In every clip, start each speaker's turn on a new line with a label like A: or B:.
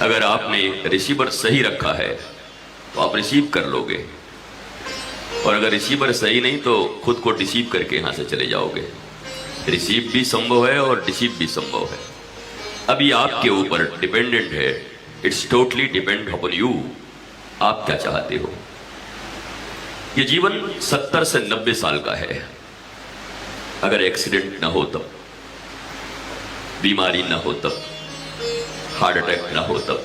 A: अगर आपने रिसीवर सही रखा है तो आप रिसीव कर लोगे, और अगर रिसीवर सही नहीं तो खुद को डिसीव करके यहां से चले जाओगे। रिसीव भी संभव है और डिसीव भी संभव है। अभी आपके ऊपर डिपेंडेंट है, it's totally depend upon you. आप क्या चाहते हो? ये जीवन 70 से 90 साल का है। अगर एक्सीडेंट ना हो तब, बीमारी ना हो तब, हार्ट अटैक ना हो तब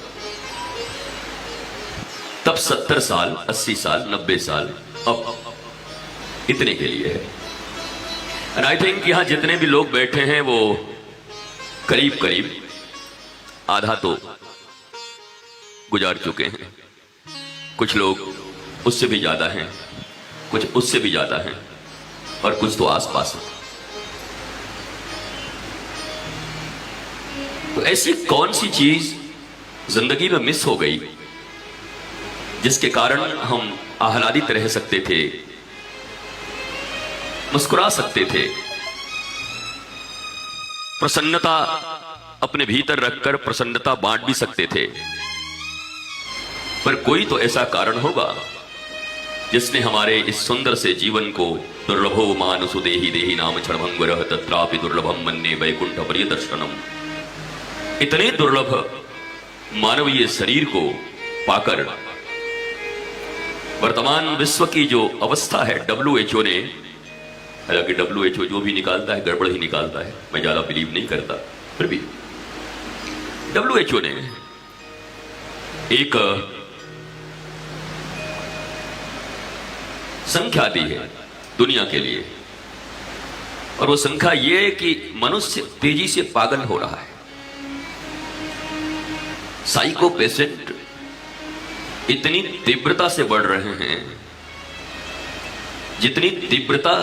A: 70 साल, 80 साल, 90 साल अब इतने के लिए है। एंड आई थिंक यहां जितने भी लोग बैठे हैं वो करीब करीब आधा तो गुजार चुके हैं। कुछ लोग उससे भी ज्यादा हैं, कुछ उससे भी ज्यादा हैं, और कुछ तो आसपास हैं। तो ऐसी कौन सी चीज जिंदगी में मिस हो गई जिसके कारण हम आह्लादित रह सकते थे, मुस्कुरा सकते थे, प्रसन्नता अपने भीतर रखकर प्रसन्नता बांट भी सकते थे। पर कोई तो ऐसा कारण होगा जिसने हमारे इस सुंदर से जीवन को दुर्लभो मानुषो देहि देहि नाम क्षणभंगुरः तत्रापि दुर्लभम मन्ये वैकुंठ प्रियदर्शनम। इतने दुर्लभ मानवीय शरीर को पाकर वर्तमान विश्व की जो अवस्था है, WHO ने, हालांकि WHO जो भी निकालता है गड़बड़ ही निकालता है, मैं ज्यादा बिलीव नहीं करता, फिर भी WHO ने एक संख्या दी है दुनिया के लिए, और वो संख्या ये है कि मनुष्य तेजी से पागल हो रहा है। साइको पेशेंट इतनी तीव्रता से बढ़ रहे हैं जितनी तीव्रता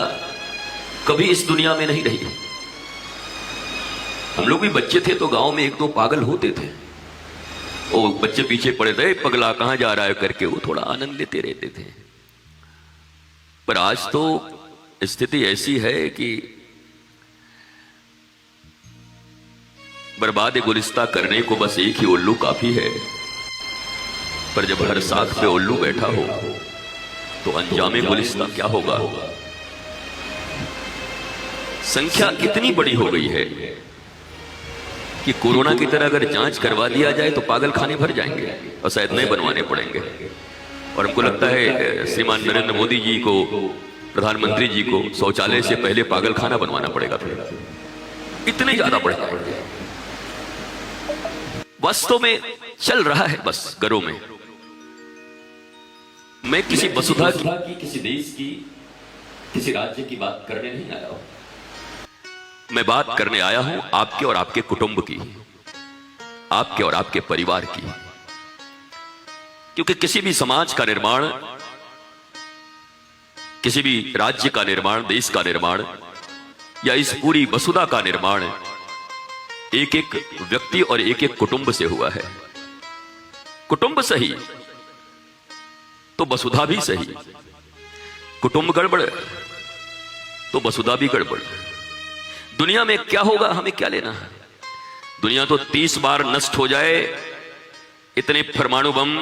A: कभी इस दुनिया में नहीं रही। हम लोग भी बच्चे थे तो गांव में एक दो पागल होते थे, वो बच्चे पीछे पड़े थे, पगला कहां जा रहा है करके वो थोड़ा आनंद लेते रहते थे। पर आज तो स्थिति ऐसी है कि बर्बाद गुलिस्ता करने को बस एक ही उल्लू काफी है, पर जब हर साख पे उल्लू बैठा हो तो अंजामे गुलिस्ता क्या होगा। संख्या इतनी बड़ी हो गई है कि कोरोना की तरह अगर जांच करवा दिया जाए तो पागल खाने भर जाएंगे और शायद नए बनवाने पड़ेंगे। और हमको लगता है श्रीमान नरेंद्र मोदी जी को, प्रधानमंत्री जी को शौचालय से पहले पागल खाना बनवाना पड़ेगा, फिर इतने ज्यादा बढ़ेगा। वास्तव में चल रहा है बस घरों में। मैं किसी वसुधा की, किसी देश की, किसी राज्य की बात करने नहीं आया हूं। मैं बात करने आया हूं आपके और आपके कुटुंब की, आपके और आपके परिवार की। क्योंकि किसी भी समाज का निर्माण, किसी भी राज्य का निर्माण, देश का निर्माण या इस पूरी वसुधा का निर्माण एक एक व्यक्ति और एक एक कुटुंब से हुआ है। कुटुंब सही तो वसुधा भी सही, कुटुंब गड़बड़ तो वसुधा भी गड़बड़। दुनिया में क्या होगा हमें क्या लेना है? दुनिया तो 30 बार नष्ट हो जाए, इतने परमाणु बम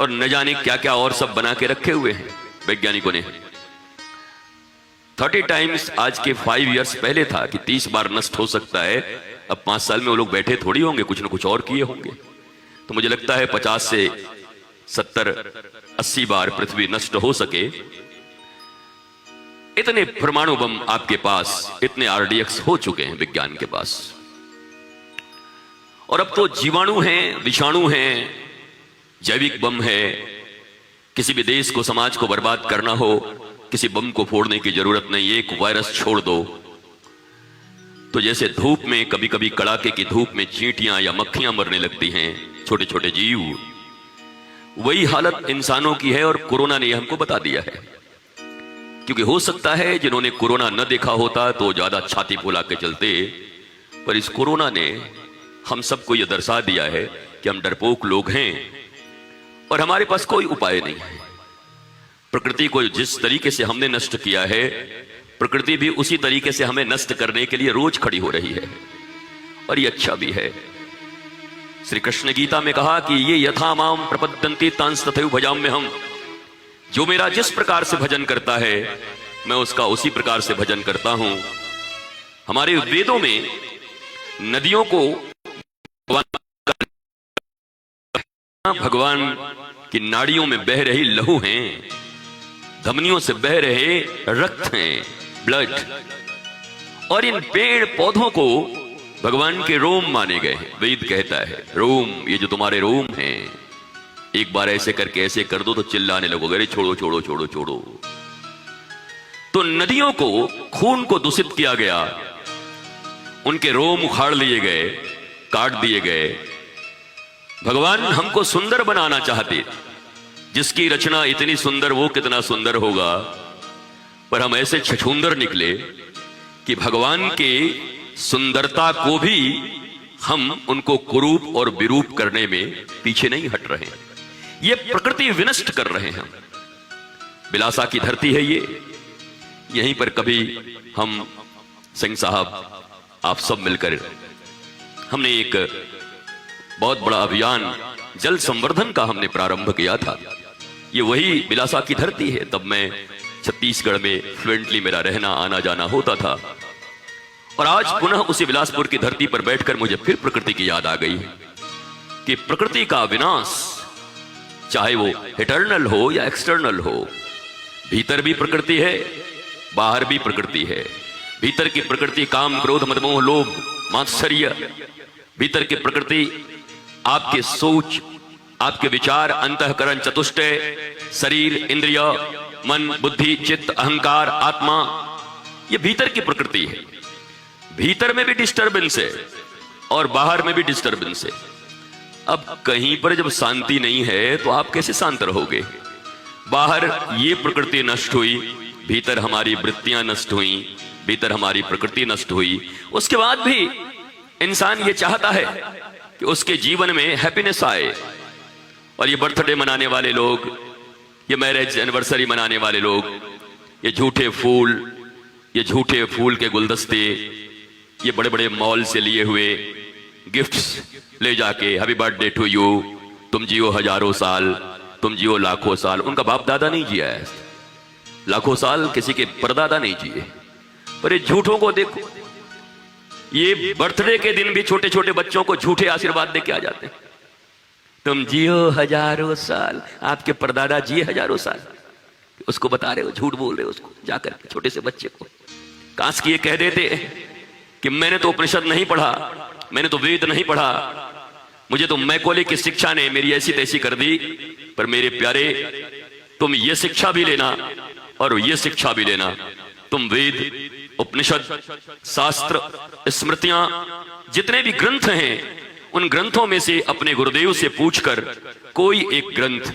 A: और न जाने क्या क्या और सब बना के रखे हुए हैं वैज्ञानिकों ने। 30 टाइम्स आज के 5 इयर्स पहले था कि 30 बार नष्ट हो सकता है। अब 5 साल में वो लोग बैठे थोड़ी होंगे, कुछ न कुछ और किए होंगे। तो मुझे लगता है 50 से 70, 80 बार पृथ्वी नष्ट हो सके। इतने परमाणु बम आपके पास, इतने RDX हो चुके हैं विज्ञान के पास। और अब तो जीवाणु हैं, विषाणु हैं, जैविक बम है। किसी भी देश को, समाज को बर्बाद करना हो, किसी बम को फोड़ने की जरूरत नहीं, एक वायरस छोड़ दो। तो जैसे धूप में कभी कभी कड़ाके की धूप में चींटियां या मक्खियां मरने लगती हैं, छोटे छोटे जीव, वही हालत इंसानों की है। और कोरोना ने हमको बता दिया है। क्योंकि हो सकता है जिन्होंने कोरोना न देखा होता तो ज्यादा छाती फुला के चलते, पर इस कोरोना ने हम सबको यह दर्शा दिया है कि हम डरपोक लोग हैं और हमारे पास कोई उपाय नहीं है। प्रकृति को जिस तरीके से हमने नष्ट किया है, प्रकृति भी उसी तरीके से हमें नष्ट करने के लिए रोज खड़ी हो रही है। और ये अच्छा भी है। श्री कृष्ण गीता में कहा कि ये यथा माम प्रपद्यन्ति तांस तथैव भजाम्यहम्, जो मेरा जिस प्रकार से भजन करता है मैं उसका उसी प्रकार से भजन करता हूं। हमारे वेदों में नदियों को भगवान की नाड़ियों में बह रही लहू हैं, धमनियों से बह रहे रक्त हैं, ब्लड। और इन पेड़ पौधों को भगवान के रोम माने गए हैं। वेद कहता है रोम, ये जो तुम्हारे रोम हैं, एक बार ऐसे करके ऐसे कर दो तो चिल्लाने लगोगे, अरे छोड़ो छोड़ो छोड़ो छोड़ो। तो नदियों को, खून को दूषित किया गया, उनके रोम उखाड़ लिए गए, काट दिए गए। भगवान हमको सुंदर बनाना चाहते, जिसकी रचना इतनी सुंदर वो कितना सुंदर होगा, पर हम ऐसे छछूंदर निकले कि भगवान के सुंदरता को भी हम उनको कुरूप और विरूप करने में पीछे नहीं हट रहे हैं। ये प्रकृति विनष्ट कर रहे हैं। बिलासा की धरती है ये, यहीं पर कभी हम सिंह साहब आप सब मिलकर हमने एक बहुत बड़ा अभियान जल संवर्धन का हमने प्रारंभ किया था। ये वही बिलासा की धरती है। तब मैं छत्तीसगढ़ में फ्लुएंटली मेरा रहना आना जाना होता था, और आज पुनः उसी बिलासपुर की धरती पर बैठकर मुझे फिर प्रकृति की याद आ गई कि प्रकृति का विनाश, चाहे वो इटर्नल हो या एक्सटर्नल हो, भीतर भी प्रकृति है, बाहर भी प्रकृति है। भीतर की प्रकृति काम क्रोध मद मोह लोभ मात्सर्य, भीतर की प्रकृति आपके सोच, आपके विचार, अंतःकरण, चतुष्टय, शरीर, इंद्रिय, मन, बुद्धि, चित्त, अहंकार, आत्मा, ये भीतर की प्रकृति है। भीतर में भी डिस्टर्बेंस है और बाहर में भी डिस्टर्बेंस है। अब कहीं पर जब शांति नहीं है तो आप कैसे शांत रहोगे? बाहर ये प्रकृति नष्ट हुई, भीतर हमारी वृत्तियां नष्ट हुई, भीतर हमारी प्रकृति नष्ट हुई। उसके बाद भी इंसान ये चाहता है कि उसके जीवन में हैप्पीनेस आए। और ये बर्थडे मनाने वाले लोग, ये मैरिज एनिवर्सरी मनाने वाले लोग, ये झूठे फूल के गुलदस्ते, ये बड़े बड़े मॉल से लिए हुए गिफ्ट्स ले जाके हैप्पी बर्थडे टू यू, तुम जियो हजारों साल, तुम जियो लाखों साल। उनका बाप दादा नहीं जिया है लाखों साल, किसी के परदादा नहीं जिए। पर ये झूठों को देखो, ये बर्थडे के दिन भी छोटे छोटे बच्चों को झूठे आशीर्वाद दे के आ जाते हैं, तुम जियो हजारों साल, आपके परदादा जिए हजारों साल। उसको बता रहे हो, झूठ बोल रहे हो उसको, जाकर छोटे से बच्चे को। काश की ये कह देते कि मैंने तो उपनिषद नहीं पढ़ा, मैंने तो वेद नहीं पढ़ा, मुझे तो मैकॉले की शिक्षा ने मेरी ऐसी तैसी कर दी। पर मेरे प्यारे, तुम ये शिक्षा भी लेना और ये शिक्षा भी लेना। तुम वेद, उपनिषद, शास्त्र, स्मृतियां, जितने भी ग्रंथ हैं, उन ग्रंथों में से अपने गुरुदेव से पूछकर कोई एक ग्रंथ,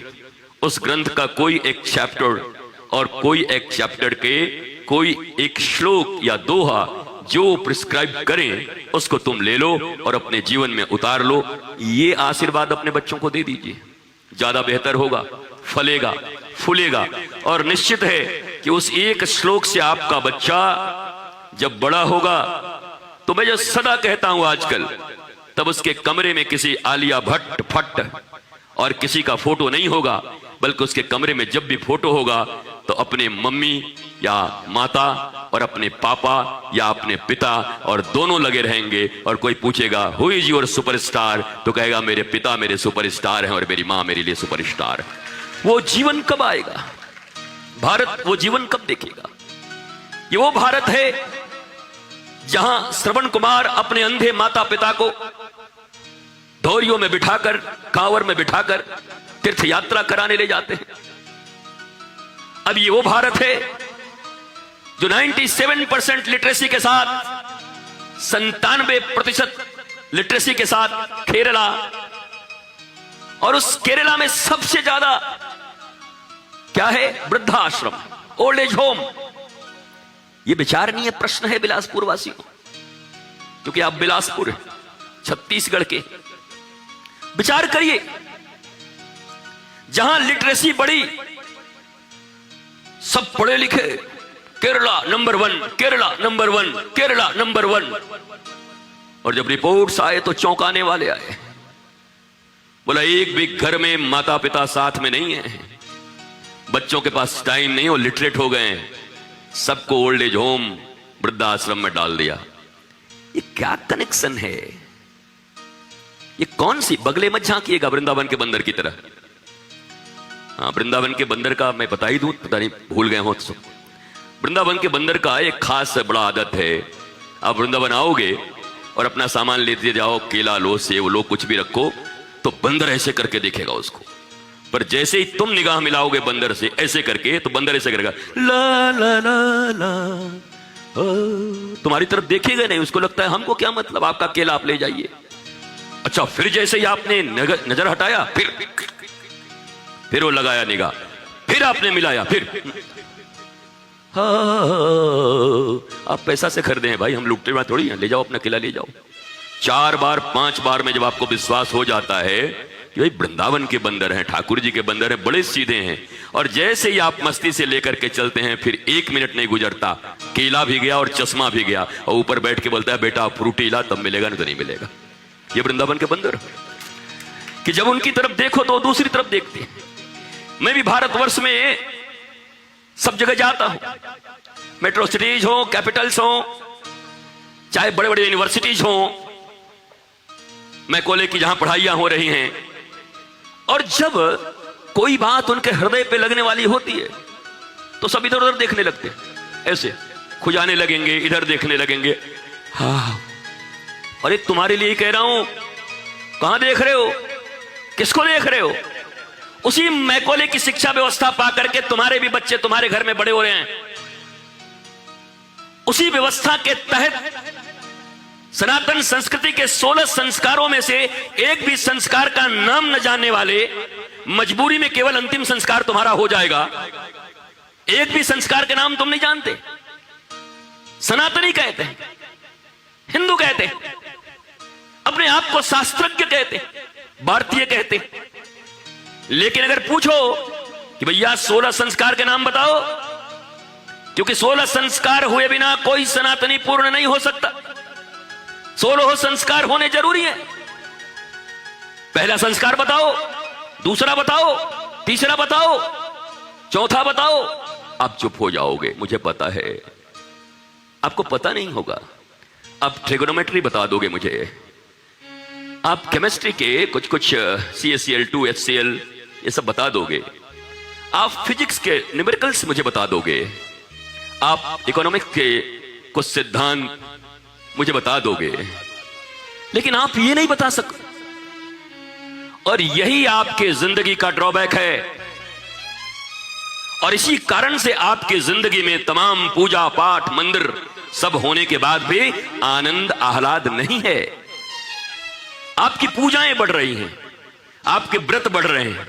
A: उस ग्रंथ का कोई एक चैप्टर और कोई एक चैप्टर के कोई एक श्लोक या दोहा जो प्रिस्क्राइब करें, उसको तुम ले लो और अपने जीवन में उतार लो। ये आशीर्वाद अपने बच्चों को दे दीजिए, ज्यादा बेहतर होगा, फलेगा, फूलेगा। और निश्चित है कि उस एक श्लोक से आपका बच्चा जब बड़ा होगा, तो मैं जो सदा कहता हूं आजकल, तब उसके कमरे में किसी आलिया भट्ट फट्ट और किसी का फोटो नहीं होगा, बल्कि उसके कमरे में जब भी फोटो होगा तो अपने मम्मी या माता और अपने पापा या अपने पिता, और दोनों लगे रहेंगे। और कोई पूछेगा हु इज योर सुपरस्टार, तो कहेगा मेरे पिता मेरे सुपरस्टार हैं और मेरी मां मेरे लिए सुपरस्टार है। वो जीवन कब आएगा? भारत वो जीवन कब देखेगा? ये वो भारत है जहां श्रवण कुमार अपने अंधे माता पिता को धोरियों में बिठाकर, कांवर में बिठाकर तीर्थ यात्रा कराने ले जाते हैं। अब ये वो भारत है जो 97% लिटरेसी के साथ, 97% लिटरेसी के साथ केरला, और उस केरला में सबसे ज्यादा क्या है? वृद्धाश्रम, ओल्ड एज होम। ये विचारणीय प्रश्न है बिलासपुर वासियों, क्योंकि आप बिलासपुर छत्तीसगढ़ के। विचार करिए, जहां लिटरेसी बढ़ी, सब पढ़े लिखे, Kerala number 1, Kerala number 1, Kerala number 1। और जब रिपोर्ट्स आए तो चौंकाने वाले आए। बोला एक भी घर में माता पिता साथ में नहीं है, बच्चों के पास टाइम नहीं, वो लिटरेट हो गए हैं, सबको ओल्ड एज होम वृद्धाश्रम में डाल दिया। ये क्या कनेक्शन है? ये कौन सी बगले मत झांकिएगा वृंदावन के बंदर की तरह। हाँ, वृंदावन के बंदर का मैं बता ही दूं, पता नहीं भूल गए हो तो। वृंदावन के बंदर का एक खास बड़ा आदत है, आप वृंदावन आओगे और अपना सामान लेते जाओ, केला लो, सेब लो, कुछ भी रखो, तो बंदर ऐसे करके देखेगा उसको। पर जैसे ही तुम निगाह मिलाओगे बंदर से ऐसे करके, तो बंदर ऐसे करेगा ला ला ला ला, तुम्हारी तरफ देखेगा नहीं, उसको लगता है हमको क्या मतलब, आपका केला आप ले जाइए। अच्छा, फिर जैसे ही आपने नजर हटाया, फिर वो लगाया निगाह, फिर आपने मिलाया, फिर आप पैसा से खरीदे हैं भाई, हम लुटते हुए थोड़ी हैं, ले जाओ अपना केला ले जाओ। 4 बार 5 बार में जब आपको विश्वास हो जाता है कि भाई वृंदावन के बंदर हैं, ठाकुर जी के बंदर हैं, बड़े सीधे हैं, और जैसे ही आप मस्ती से लेकर के चलते हैं, फिर 1 मिनट नहीं गुजरता, केला भी गया और चश्मा भी गया, और ऊपर बैठ के बोलता है बेटा फ्रूटी ला, तब मिलेगा, नहीं तो नहीं मिलेगा। ये वृंदावन के बंदर कि जब उनकी तरफ देखो तो दूसरी तरफ देखते हैं। मैं भी भारतवर्ष में सब जगह जाता हूं, मेट्रो सिटीज हो, कैपिटल्स हो, चाहे बड़े बड़े यूनिवर्सिटीज हो, मैं कॉलेज की जहां पढ़ाइयां हो रही हैं, और जब कोई बात उनके हृदय पे लगने वाली होती है तो सब इधर उधर देखने लगते हैं, ऐसे खुजाने लगेंगे, इधर देखने लगेंगे। हाँ, अरे तुम्हारे लिए कह रहा हूं, कहां देख रहे हो, किसको देख रहे हो? उसी मैकोले की शिक्षा व्यवस्था पा करके तुम्हारे भी बच्चे तुम्हारे घर में बड़े हो रहे हैं। उसी व्यवस्था के तहत सनातन संस्कृति के 16 संस्कारों में से एक भी संस्कार का नाम न जानने वाले मजबूरी में केवल अंतिम संस्कार तुम्हारा हो जाएगा। एक भी संस्कार के नाम तुम नहीं जानते। सनातनी कहते हैं, हिंदू कहते हैं, अपने आप को शास्त्रज्ञ कहते हैं, भारतीय कहते हैं, लेकिन अगर पूछो कि भैया 16 संस्कार के नाम बताओ, क्योंकि 16 संस्कार हुए बिना कोई सनातनी पूर्ण नहीं हो सकता। 16 संस्कार होने जरूरी है। पहला संस्कार बताओ, दूसरा बताओ, तीसरा बताओ, चौथा बताओ। आप चुप हो जाओगे, मुझे पता है आपको पता नहीं होगा। आप ट्रिगोनोमेट्री बता दोगे मुझे, आप केमिस्ट्री के कुछ CaCl2 HCl ये सब बता दोगे, आप फिजिक्स के न्यूमेरिकल्स मुझे बता दोगे, आप इकोनॉमिक्स के कुछ सिद्धांत मुझे बता दोगे, लेकिन आप ये नहीं बता सकते। और यही आपके जिंदगी का ड्रॉबैक है, और इसी कारण से आपकी जिंदगी में तमाम पूजा पाठ मंदिर सब होने के बाद भी आनंद आह्लाद नहीं है। आपकी पूजाएं बढ़ रही हैं, आपके व्रत बढ़ रहे हैं,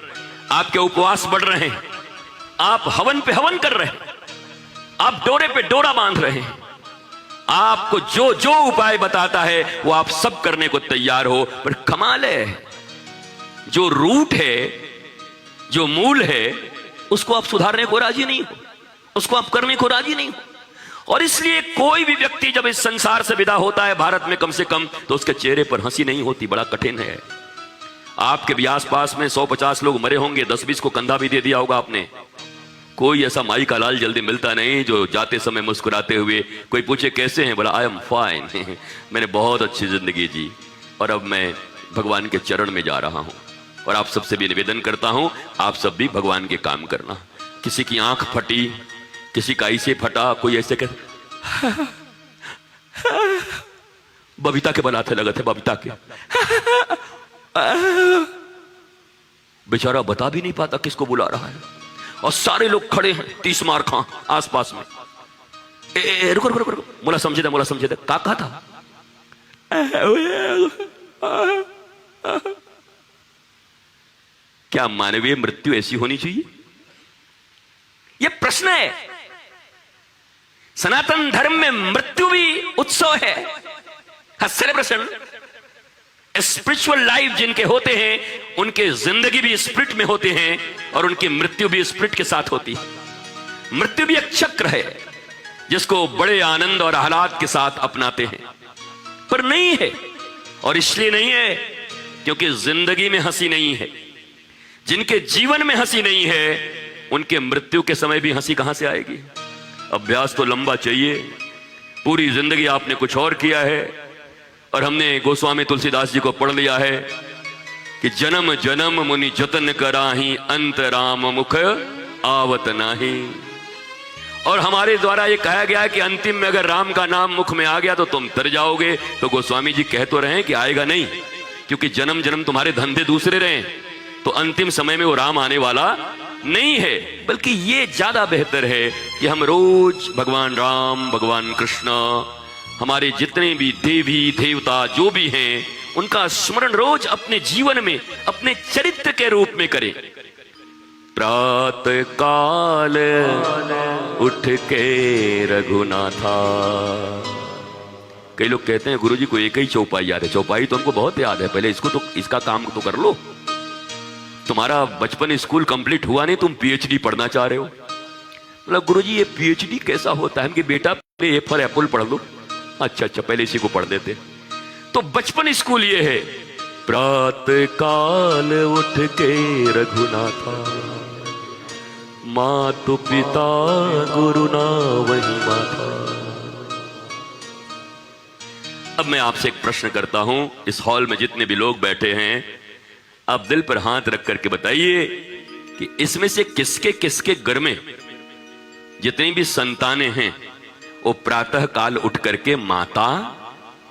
A: आपके उपवास बढ़ रहे हैं, आप हवन पे हवन कर रहे हैं, आप डोरे पे डोरा बांध रहे हैं, आपको जो जो उपाय बताता है वो आप सब करने को तैयार हो। पर कमाल है, जो रूट है, जो मूल है, उसको आप सुधारने को राजी नहीं हो, उसको आप करने को राजी नहीं हो। और इसलिए कोई भी व्यक्ति जब इस संसार से विदा होता है, भारत में कम से कम, तो उसके चेहरे पर हंसी नहीं होती। बड़ा कठिन है। आपके भी आसपास में 150 लोग मरे होंगे, 10-20 को कंधा भी दे दिया होगा आपने। कोई ऐसा माई का लाल जल्दी मिलता नहीं जो जाते समय मुस्कुराते हुए कोई पूछे कैसे हैं, बोला आई एम फाइन, मैंने बहुत अच्छी जिंदगी जी और अब मैं भगवान के चरण में जा रहा हूं। और आप सबसे भी निवेदन करता हूं, आप सब भी भगवान के काम करना। किसी की आंख फटी, किसी का ऐसे फटा, कोई ऐसे कर बबीता के बनाते लगे थे, बबीता के बेचारा बता भी नहीं पाता किसको बुला रहा है, और सारे लोग खड़े हैं 30 मार खा आसपास में। रुको रुको रुको, मोला समझे दे का कहा था। क्या मानवीय मृत्यु ऐसी होनी चाहिए? यह प्रश्न है। सनातन धर्म में मृत्यु भी उत्सव है, सेलिब्रेशन। स्पिरिचुअल लाइफ जिनके होते हैं उनके जिंदगी भी स्पिरिट में होते हैं और उनकी मृत्यु भी स्पिरिट के साथ होती है। मृत्यु भी एक चक्र है जिसको बड़े आनंद और आह्लाद के साथ अपनाते हैं, पर नहीं है। और इसलिए नहीं है क्योंकि जिंदगी में हंसी नहीं है, जिनके जीवन में हंसी नहीं है उनके मृत्यु के समय भी हंसी कहां से आएगी। अभ्यास तो लंबा चाहिए, पूरी जिंदगी आपने कुछ और किया है। और हमने गोस्वामी तुलसीदास जी को पढ़ लिया है कि जन्म जन्म मुनि जतन कराही, अंत राम मुख आवत नाही। और हमारे द्वारा ये कहा गया है कि अंतिम में अगर राम का नाम मुख में आ गया तो तुम तर जाओगे। तो गोस्वामी जी कह तो रहे हैं कि आएगा नहीं, क्योंकि जन्म जन्म तुम्हारे धंधे दूसरे रहे, तो अंतिम समय में वो राम आने वाला नहीं है। बल्कि ये ज्यादा बेहतर है कि हम रोज भगवान राम, भगवान कृष्ण, हमारे जितने भी देवी देवता जो भी हैं, उनका स्मरण रोज अपने जीवन में, अपने चरित्र के रूप में करें। प्रातः काल उठ के रघुनाथा। कई लोग कहते हैं गुरुजी को एक ही चौपाई याद है। चौपाई तो हमको बहुत याद है, पहले इसको तो, इसका काम तो कर लो। तुम्हारा बचपन स्कूल कंप्लीट हुआ नहीं, तुम पीएचडी पढ़ना चाह रहे हो। मतलब गुरुजी ये पीएचडी कैसा होता है? कि बेटा पहले ए फॉर एप्पल पढ़ लो। अच्छा अच्छा, पहले इसी को पढ़ देते। तो बचपन स्कूल ये है, प्रातः काल उठ के रघुनाथा, मातु पिता गुरु ना वही माता। अब मैं आपसे एक प्रश्न करता हूं, इस हॉल में जितने भी लोग बैठे हैं, आप दिल पर हाथ रख करके बताइए कि इसमें से किसके किसके घर में जितनी भी संतानें हैं वो प्रातः काल उठ करके माता,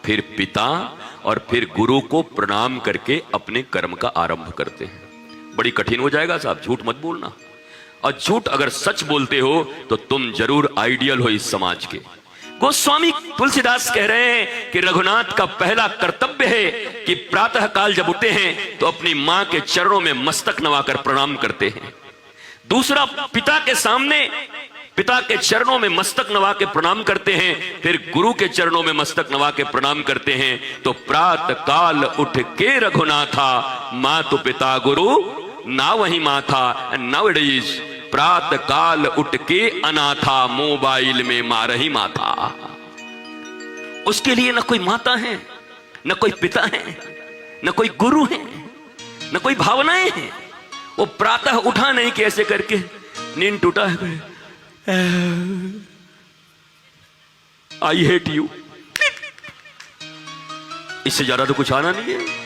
A: फिर पिता और फिर गुरु को प्रणाम करके अपने कर्म का आरंभ करते हैं। बड़ी कठिन हो जाएगा साहब, झूठ मत बोलना। और झूठ अगर सच बोलते हो तो तुम जरूर आइडियल हो इस समाज के। गोस्वामी तुलसीदास कह रहे हैं कि रघुनाथ का पहला कर्तव्य है कि प्रातः काल जब उठते हैं तो अपनी मां के चरणों में मस्तक नवाकर प्रणाम करते हैं। दूसरा, पिता के सामने पिता के चरणों में मस्तक नवा के प्रणाम करते हैं, फिर गुरु के चरणों में मस्तक नवा के प्रणाम करते हैं। तो प्रातः काल उठ के रघुनाथा, मातु पिता गुरु ना वही माथा। नाउअडेज प्रातः काल उठ के अनाथा, मोबाइल में मार ही माता। उसके लिए न कोई माता है, न कोई पिता है, न कोई गुरु है, न कोई भावनाएं हैं। वो प्रातः उठा नहीं कि ऐसे करके नींद टूटा है, आई हेट यू, इससे ज्यादा तो कुछ आना नहीं है।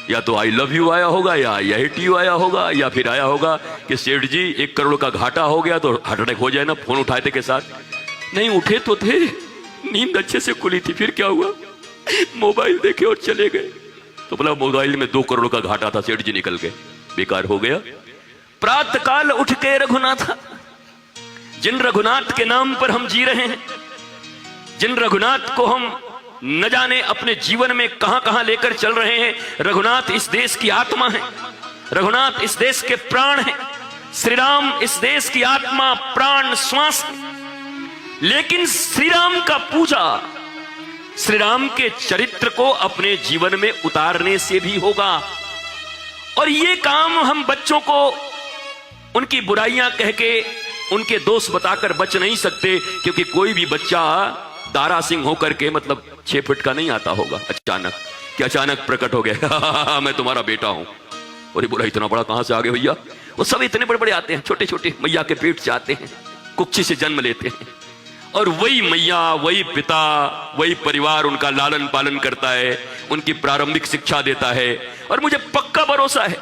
A: या तो आई लव यू आया होगा, या आई हेट यू आया होगा, या फिर आया होगा कि सेठ जी 1 करोड़ का घाटा हो गया तो हार्ट अटैक हो जाए ना। फोन उठाए थे के साथ नहीं उठे तो थे, नींद अच्छे से खुली थी, फिर क्या हुआ, मोबाइल देखे और चले गए। तो बोला मोबाइल में 2 करोड़ का घाटा था, सेठ जी निकल गए, बेकार हो गया। प्रातः काल उठ के रघुनाथ, जिन रघुनाथ के नाम पर हम जी रहे हैं, जिन रघुनाथ को हम न जाने अपने जीवन में कहां कहां लेकर चल रहे हैं। रघुनाथ इस देश की आत्मा है, रघुनाथ इस देश के प्राण हैं, श्री राम इस देश की आत्मा, प्राण, श्वास। लेकिन श्री राम का पूजा, श्री राम के चरित्र को अपने जीवन में उतारने से भी होगा। और ये काम हम बच्चों को उनकी बुराइयां कह के, उनके दोष बताकर बच नहीं सकते, क्योंकि कोई भी बच्चा दारा सिंह होकर के, मतलब 6 फीट का नहीं आता होगा अचानक कि अचानक प्रकट हो गया मैं तुम्हारा बेटा हूं। और ये बोला इतना बड़ा कहां से आ गए भैया? वो सब इतने बड़े बड़े आते हैं, छोटे छोटे मैया के पेट से आते हैं, कुक्षी से जन्म लेते हैं। और वही मैया, वही पिता, वही परिवार उनका लालन पालन करता है, उनकी प्रारंभिक शिक्षा देता है। और मुझे पक्का भरोसा है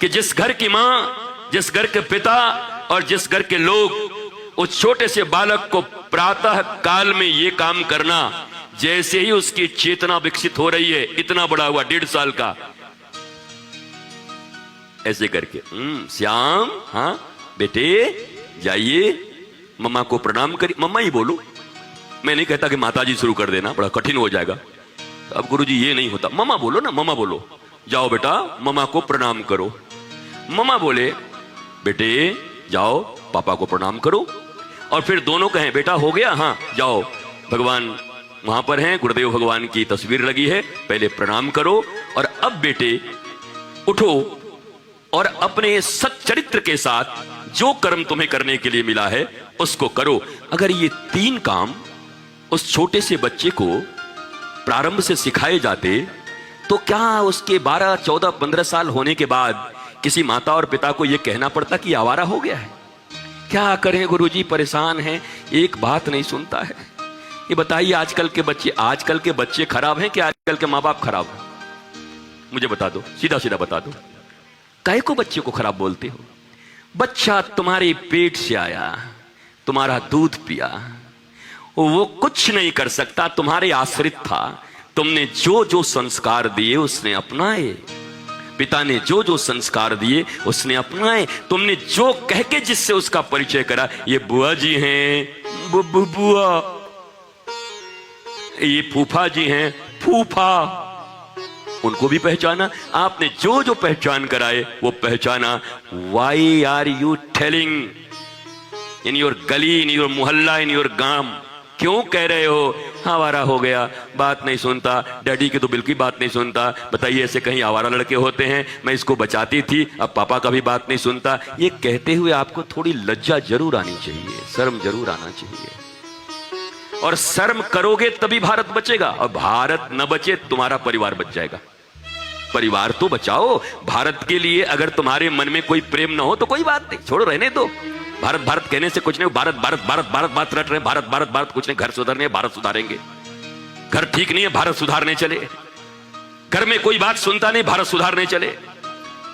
A: कि जिस घर की मां, जिस घर के पिता और जिस घर के लोग उस छोटे से बालक को प्रातः काल में ये काम करना, जैसे ही उसकी चेतना विकसित हो रही है, इतना बड़ा हुआ 1.5 साल का, ऐसे करके श्याम, हाँ बेटे जाइए मम्मा को प्रणाम करिए। मम्मा ही बोलो, मैं नहीं कहता कि माताजी शुरू कर देना, बड़ा कठिन हो जाएगा। अब गुरुजी ये नहीं होता, मम्मा बोलो ना, मम्मा बोलो, जाओ बेटा मम्मा को प्रणाम करो। मम्मा बोले बेटे जाओ पापा को प्रणाम करो। और फिर दोनों कहें बेटा हो गया, हाँ जाओ भगवान वहां पर हैं, गुरुदेव भगवान की तस्वीर लगी है, पहले प्रणाम करो। और अब बेटे उठो और अपने सच्चरित्र के साथ जो कर्म तुम्हें करने के लिए मिला है उसको करो। अगर ये 3 काम उस छोटे से बच्चे को प्रारंभ से सिखाए जाते तो क्या उसके 12, 14, 15 साल होने के बाद किसी माता और पिता को यह कहना पड़ता कि आवारा हो गया है? क्या करें गुरुजी, परेशान हैं, एक बात नहीं सुनता है। ये बताइए, आजकल के बच्चे खराब हैं कि आजकल के माँ बाप खराब हैं? मुझे बता दो, सीधा सीधा बता दो। काहे को बच्चे को खराब बोलते हो? बच्चा तुम्हारे पेट से आया, तुम्हारा दूध पिया, वो कुछ नहीं कर सकता, तुम्हारे आश्रित था। तुमने जो जो संस्कार दिए उसने अपनाए, पिता ने जो जो संस्कार दिए उसने अपनाए। तुमने जो कह के जिससे उसका परिचय करा, ये बुआ जी हैं बुआ, ये फूफा जी हैं फूफा, उनको भी पहचाना। आपने जो जो पहचान कराए वो पहचाना। Why are you telling in your गली, इन योर मोहल्ला, इन योर गांव? क्यों कह रहे हो आवारा हो गया, बात नहीं सुनता, डैडी की तो बिल्कुल बात नहीं सुनता? बताइए, ऐसे कहीं आवारा लड़के होते हैं? मैं इसको बचाती थी, अब पापा का भी बात नहीं सुनता। ये कहते हुए आपको थोड़ी लज्जा जरूर आनी चाहिए, शर्म जरूर आना चाहिए। और शर्म करोगे तभी भारत बचेगा, और भारत न बचे तुम्हारा परिवार बच जाएगा। परिवार तो बचाओ। भारत के लिए अगर तुम्हारे मन में कोई प्रेम ना हो तो कोई बात नहीं, छोड़ो, रहने दो। भारत भारत कहने से कुछ नहीं, भारत भारत भारत भारत बात रट रहे, भारत भारत भारत कुछ नहीं। घर सुधरने, भारत सुधारेंगे। घर ठीक नहीं है, भारत सुधारने चले। घर में कोई बात सुनता नहीं, भारत सुधारने चले।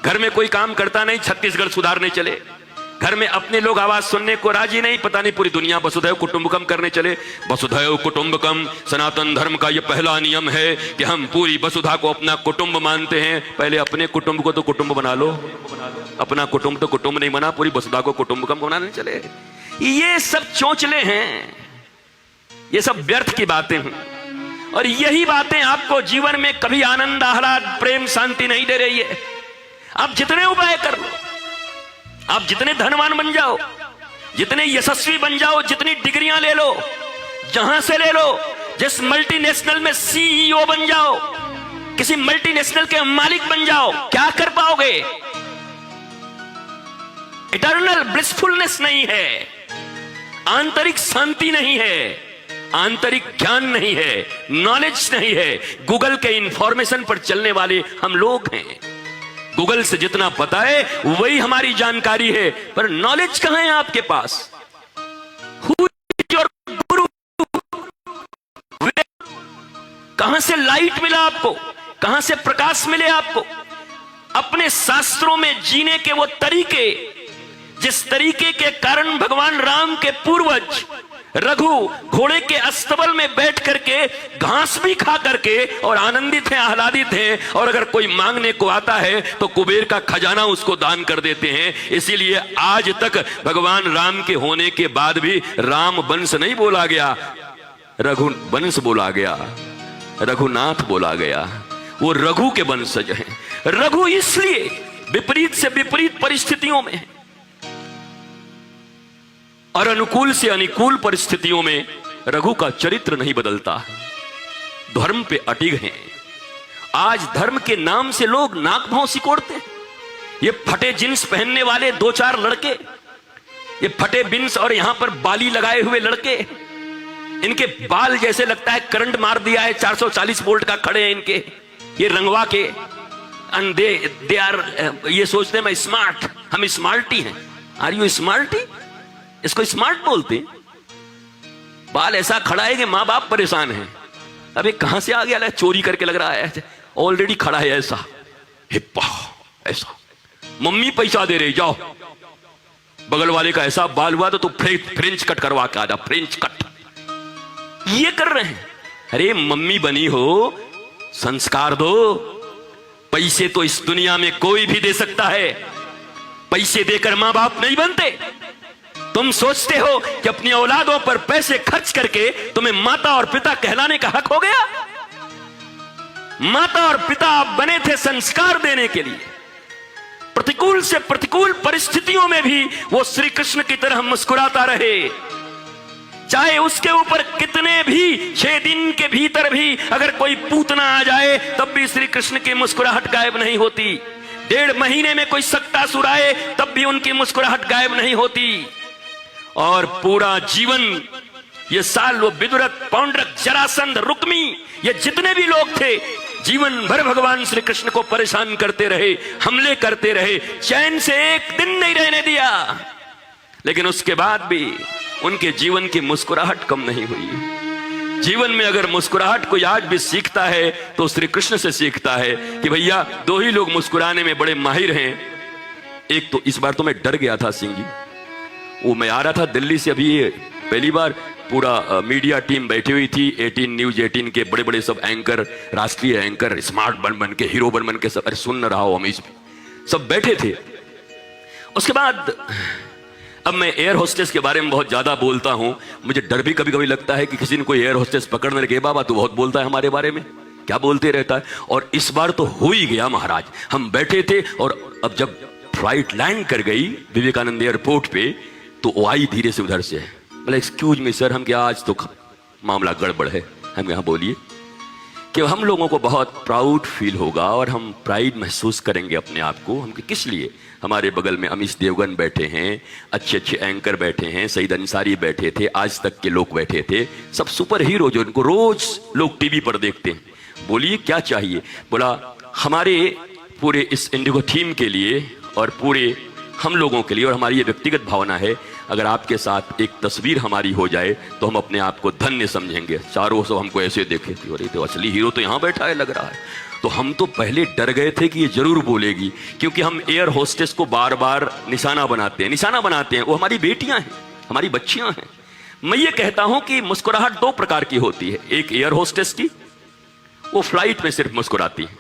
A: घर में कोई काम करता नहीं, छत्तीसगढ़ सुधारने चले। घर में अपने लोग आवाज सुनने को राजी नहीं, पता नहीं पूरी दुनिया वसुधैव कुटुंबकम करने चले। वसुधैव कुटुंबकम सनातन धर्म का यह पहला नियम है कि हम पूरी वसुधा को अपना कुटुंब मानते हैं। पहले अपने कुटुंब को तो कुटुंब बना लो, अपना कुटुंब तो कुटुंब नहीं बना, पूरी वसुधा को कुटुंबकम बनाने चले। ये सब चोंचले हैं, ये सब व्यर्थ की बातें हैं, और यही बातें आपको जीवन में कभी आनंद, आह्लाद, प्रेम, शांति नहीं दे रही है। आप जितने उपाय कर लो, आप जितने धनवान बन जाओ, जितने यशस्वी बन जाओ, जितनी डिग्रियां ले लो, जहां से ले लो, जिस मल्टीनेशनल में सीईओ बन जाओ, किसी मल्टीनेशनल के मालिक बन जाओ, क्या कर पाओगे? इटर्नल ब्लिसफुलनेस नहीं है, आंतरिक शांति नहीं है, आंतरिक ज्ञान नहीं है, नॉलेज नहीं है। गूगल के इंफॉर्मेशन पर चलने वाले हम लोग हैं। गूगल से जितना पता है वही हमारी जानकारी है, पर नॉलेज कहां है आपके पास? Who is your guru? कहां से लाइट मिला आपको? कहां से प्रकाश मिले आपको? अपने शास्त्रों में जीने के वो तरीके, जिस तरीके के कारण भगवान राम के पूर्वज रघु घोड़े के अस्तबल में बैठ करके घास भी खा करके और आनंदित हैं, आह्लादित हैं, और अगर कोई मांगने को आता है तो कुबेर का खजाना उसको दान कर देते हैं। इसीलिए आज तक भगवान राम के होने के बाद भी राम वंश नहीं बोला गया, रघु वंश बोला गया, रघुनाथ बोला गया। वो रघु के वंशज हैं। रघु इसलिए विपरीत से विपरीत परिस्थितियों में और अनुकूल से अनुकूल परिस्थितियों में रघु का चरित्र नहीं बदलता, धर्म पे अडिग हैं। आज धर्म के नाम से लोग नाक भाव सिकोड़ते हैं। ये फटे जींस पहनने वाले 2-4 लड़के, ये फटे बिन्स और यहां पर बाली लगाए हुए लड़के, इनके बाल जैसे लगता है करंट मार दिया है, 440 वोल्ट का खड़े हैं इनके, ये रंगवा के। दे आर, ये सोचते हैं मैं स्मार्ट, हम स्मार्टी हैं। Are you smarty? इसको स्मार्ट बोलते? बाल ऐसा खड़ा है कि माँ बाप परेशान हैं। अबे कहां से आ गया? चोरी करके लग रहा है, ऑलरेडी खड़ा है ऐसा, हिप्पा ऐसा। मम्मी पैसा दे रही, जाओ बगल वाले का ऐसा बाल हुआ तो तू फ्रेंच कट करवा के आ जा, फ्रेंच कट। ये कर रहे हैं। अरे मम्मी बनी हो, संस्कार दो। पैसे तो इस दुनिया में कोई भी दे सकता है, पैसे देकर मां बाप नहीं बनते। तुम सोचते हो कि अपनी औलादों पर पैसे खर्च करके तुम्हें माता और पिता कहलाने का हक हो गया? माता और पिता आप बने थे संस्कार देने के लिए। प्रतिकूल से प्रतिकूल परिस्थितियों में भी वो श्री कृष्ण की तरह मुस्कुराता रहे, चाहे उसके ऊपर कितने भी 6 दिन के भीतर भी अगर कोई पूतना आ जाए तब भी श्री कृष्ण की मुस्कुराहट गायब नहीं होती। 1.5 महीने में कोई सक्तासुर आए तब भी उनकी मुस्कुराहट गायब नहीं होती। और पूरा जीवन, ये साल, वो विदुरथ, पौंड्रक, जरासंध, रुक्मी, ये जितने भी लोग थे, जीवन भर भगवान श्री कृष्ण को परेशान करते रहे, हमले करते रहे, चैन से एक दिन नहीं रहने दिया। लेकिन उसके बाद भी उनके जीवन की मुस्कुराहट कम नहीं हुई। जीवन में अगर मुस्कुराहट कोई आज भी सीखता है तो श्री कृष्ण से सीखता है कि भैया दो ही लोग मुस्कुराने में बड़े माहिर हैं। एक तो इस बार तो मैं डर गया था सिंह जी, वो मैं आ रहा था दिल्ली से, अभी पहली बार पूरा मीडिया टीम बैठी हुई थी, 18 न्यूज 18 के बड़े बड़े सब एंकर, राष्ट्रीय एंकर, स्मार्ट बन के, हीरो बन के सब, अरे सुन रहा हो हमें, सब बैठे थे। उसके बाद अब मैं एयर होस्टेस के बारे में बहुत ज्यादा बोलता हूं, मुझे डर भी कभी कभी लगता है कि किसी ने कोई एयर होस्टेस पकड़ने लगे, बाबा तू बहुत बोलता है हमारे बारे में, क्या बोलते रहता है। और इस बार तो हो ही गया महाराज। हम बैठे थे और अब जब फ्लाइट लैंड कर गई विवेकानंद एयरपोर्ट पे तो वो आई धीरे से उधर से, बोले एक्सक्यूज मी सर, हम क्या आज तो मामला गड़बड़ है। हम यहाँ बोलिए कि हम लोगों को बहुत प्राउड फील होगा और हम प्राइड महसूस करेंगे अपने आप को। हम किस लिए, हमारे बगल में अमीश देवगन बैठे हैं, अच्छे अच्छे एंकर बैठे हैं, सईद अंसारी बैठे थे, आज तक के लोग बैठे थे, सब सुपर हीरो जो इनको रोज लोग टीवी पर देखते हैं। बोलिए क्या चाहिए। बोला हमारे पूरे इस इंडिगो थीम के लिए और पूरे हम लोगों के लिए, और हमारी ये व्यक्तिगत भावना है, अगर आपके साथ एक तस्वीर हमारी हो जाए तो हम अपने आप को धन्य समझेंगे। चारों सब हमको ऐसे देखे थे, अरे तो असली हीरो तो यहाँ बैठा है लग रहा है। तो हम तो पहले डर गए थे कि ये जरूर बोलेगी, क्योंकि हम एयर होस्टेस को बार बार निशाना बनाते हैं। वो हमारी बेटियां हैं, हमारी बच्चियां हैं। मैं ये कहता हूं कि मुस्कुराहट दो प्रकार की होती है। एक एयर होस्टेस की, वो फ्लाइट में सिर्फ मुस्कुराती है,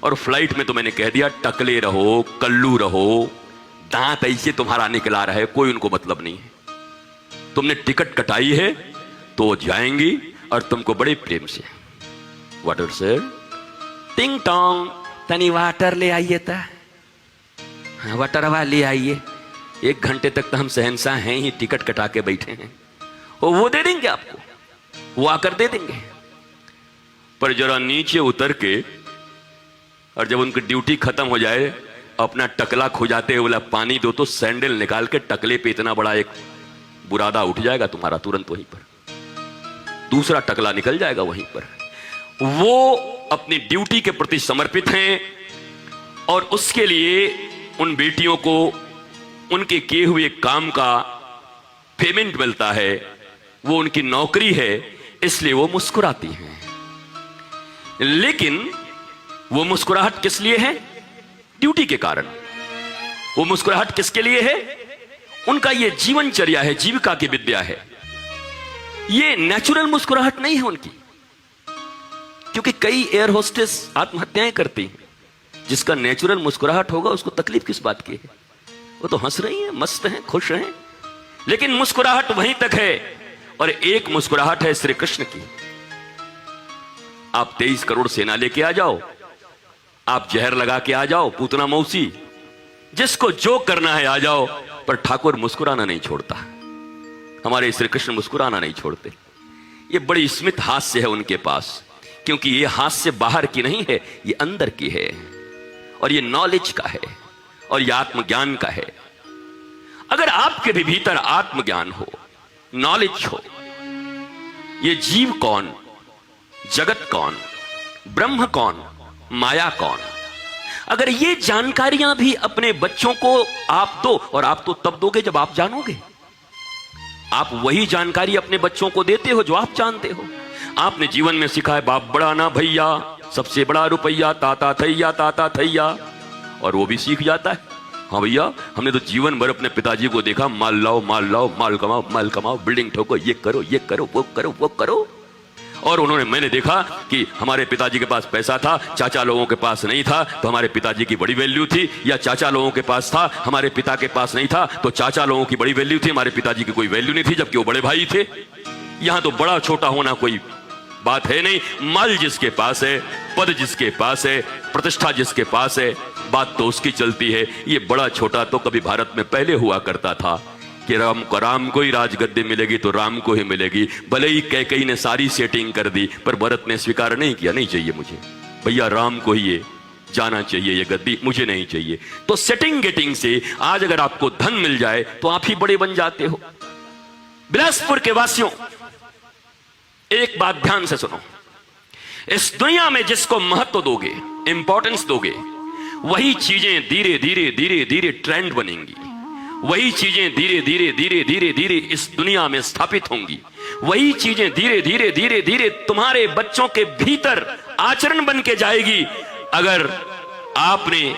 A: और फ्लाइट में तो मैंने कह दिया टकले रहो, कल्लू रहो, दांत ऐसे तुम्हारा निकला रहे, कोई उनको मतलब नहीं है। तुमने टिकट कटाई है तो जाएंगी और तुमको बड़े प्रेम से, वाटर सर, टिंग टोंग, तनी वाटर ले आइए था, वाटरवा ले आइए। 1 घंटे तक तो हम शहंशाह हैं ही, टिकट कटा के बैठे हैं, वो दे देंगे आपको, वो आकर दे देंगे। पर जरा नीचे उतर के और जब उनकी ड्यूटी खत्म हो जाए, अपना टकला खुजाते हुए बोला पानी दो, तो सैंडल निकाल के टकले पे इतना बड़ा एक बुरादा उठ जाएगा तुम्हारा तुरंत वहीं पर, दूसरा टकला निकल जाएगा वहीं पर। वो अपनी ड्यूटी के प्रति समर्पित हैं और उसके लिए उन बेटियों को उनके किए हुए काम का पेमेंट मिलता है, वो उनकी नौकरी है, इसलिए वो मुस्कुराती हैं। लेकिन वो मुस्कुराहट किस लिए है? ड्यूटी के कारण। वो मुस्कुराहट किसके लिए है? उनका ये जीवनचर्या है, जीविका की विद्या है। ये नेचुरल मुस्कुराहट नहीं है उनकी, क्योंकि कई एयर होस्टेस आत्महत्याएं करती हैं। जिसका नेचुरल मुस्कुराहट होगा उसको तकलीफ किस बात की है? वो तो हंस रही हैं, मस्त हैं, खुश हैं। लेकिन मुस्कुराहट वहीं तक है, और एक मुस्कुराहट है श्री कृष्ण की। आप 23 करोड़ सेना लेके आ जाओ, आप जहर लगा के आ जाओ, पूतना मौसी, जिसको जो करना है आ जाओ, पर ठाकुर मुस्कुराना नहीं छोड़ता। हमारे श्री कृष्ण मुस्कुराना नहीं छोड़ते। ये बड़ी स्मित हास्य है उनके पास, क्योंकि ये हास्य बाहर की नहीं है, ये अंदर की है, और ये नॉलेज का है, और ये आत्मज्ञान का है। अगर आपके भी भीतर आत्मज्ञान हो, नॉलेज हो, ये जीव कौन, जगत कौन, ब्रह्म कौन, माया कौन, अगर ये जानकारियां भी अपने बच्चों को आप दो, और आप तो तब दोगे जब आप जानोगे। आप वही जानकारी अपने बच्चों को देते हो जो आप जानते हो। आपने जीवन में सीखा है बाप बड़ा ना भैया, सबसे बड़ा रुपया, ताता थैया, और वो भी सीख जाता है। हाँ भैया, हमने तो जीवन भर अपने पिताजी को देखा, माल लाओ, माल कमाओ, बिल्डिंग ठोको, ये करो, वो करो। और मैंने देखा कि हमारे पिताजी के पास पैसा था, चाचा लोगों के पास नहीं था, तो हमारे पिताजी की बड़ी वैल्यू थी, या चाचा लोगों के पास था, हमारे पिता के पास नहीं था, तो चाचा लोगों की बड़ी वैल्यू थी, हमारे पिताजी की कोई वैल्यू नहीं थी, जबकि वो बड़े भाई थे। यहां तो बड़ा छोटा होना कोई बात है नहीं। माल जिसके पास है, पद जिसके पास है, प्रतिष्ठा जिसके पास है, बात तो उसकी चलती है। ये बड़ा छोटा तो कभी भारत में पहले हुआ करता था कि राम को ही राजगद्दी मिलेगी तो राम को ही मिलेगी। भले ही कैकेयी ने सारी सेटिंग कर दी, पर भरत ने स्वीकार नहीं किया, नहीं चाहिए मुझे भैया, राम को ही ये जाना चाहिए, ये गद्दी मुझे नहीं चाहिए। तो सेटिंग गेटिंग से आज अगर आपको धन मिल जाए तो आप ही बड़े बन जाते हो। बिलासपुर के वासियों, एक बात ध्यान से सुनो, इस दुनिया में जिसको महत्व दोगे, इंपॉर्टेंस दोगे, वही चीजें धीरे धीरे धीरे धीरे ट्रेंड बनेंगी, वही चीजें धीरे धीरे धीरे धीरे धीरे इस दुनिया में स्थापित होंगी, वही चीजें धीरे धीरे धीरे धीरे तुम्हारे बच्चों के भीतर आचरण बन के जाएगी। अगर आपने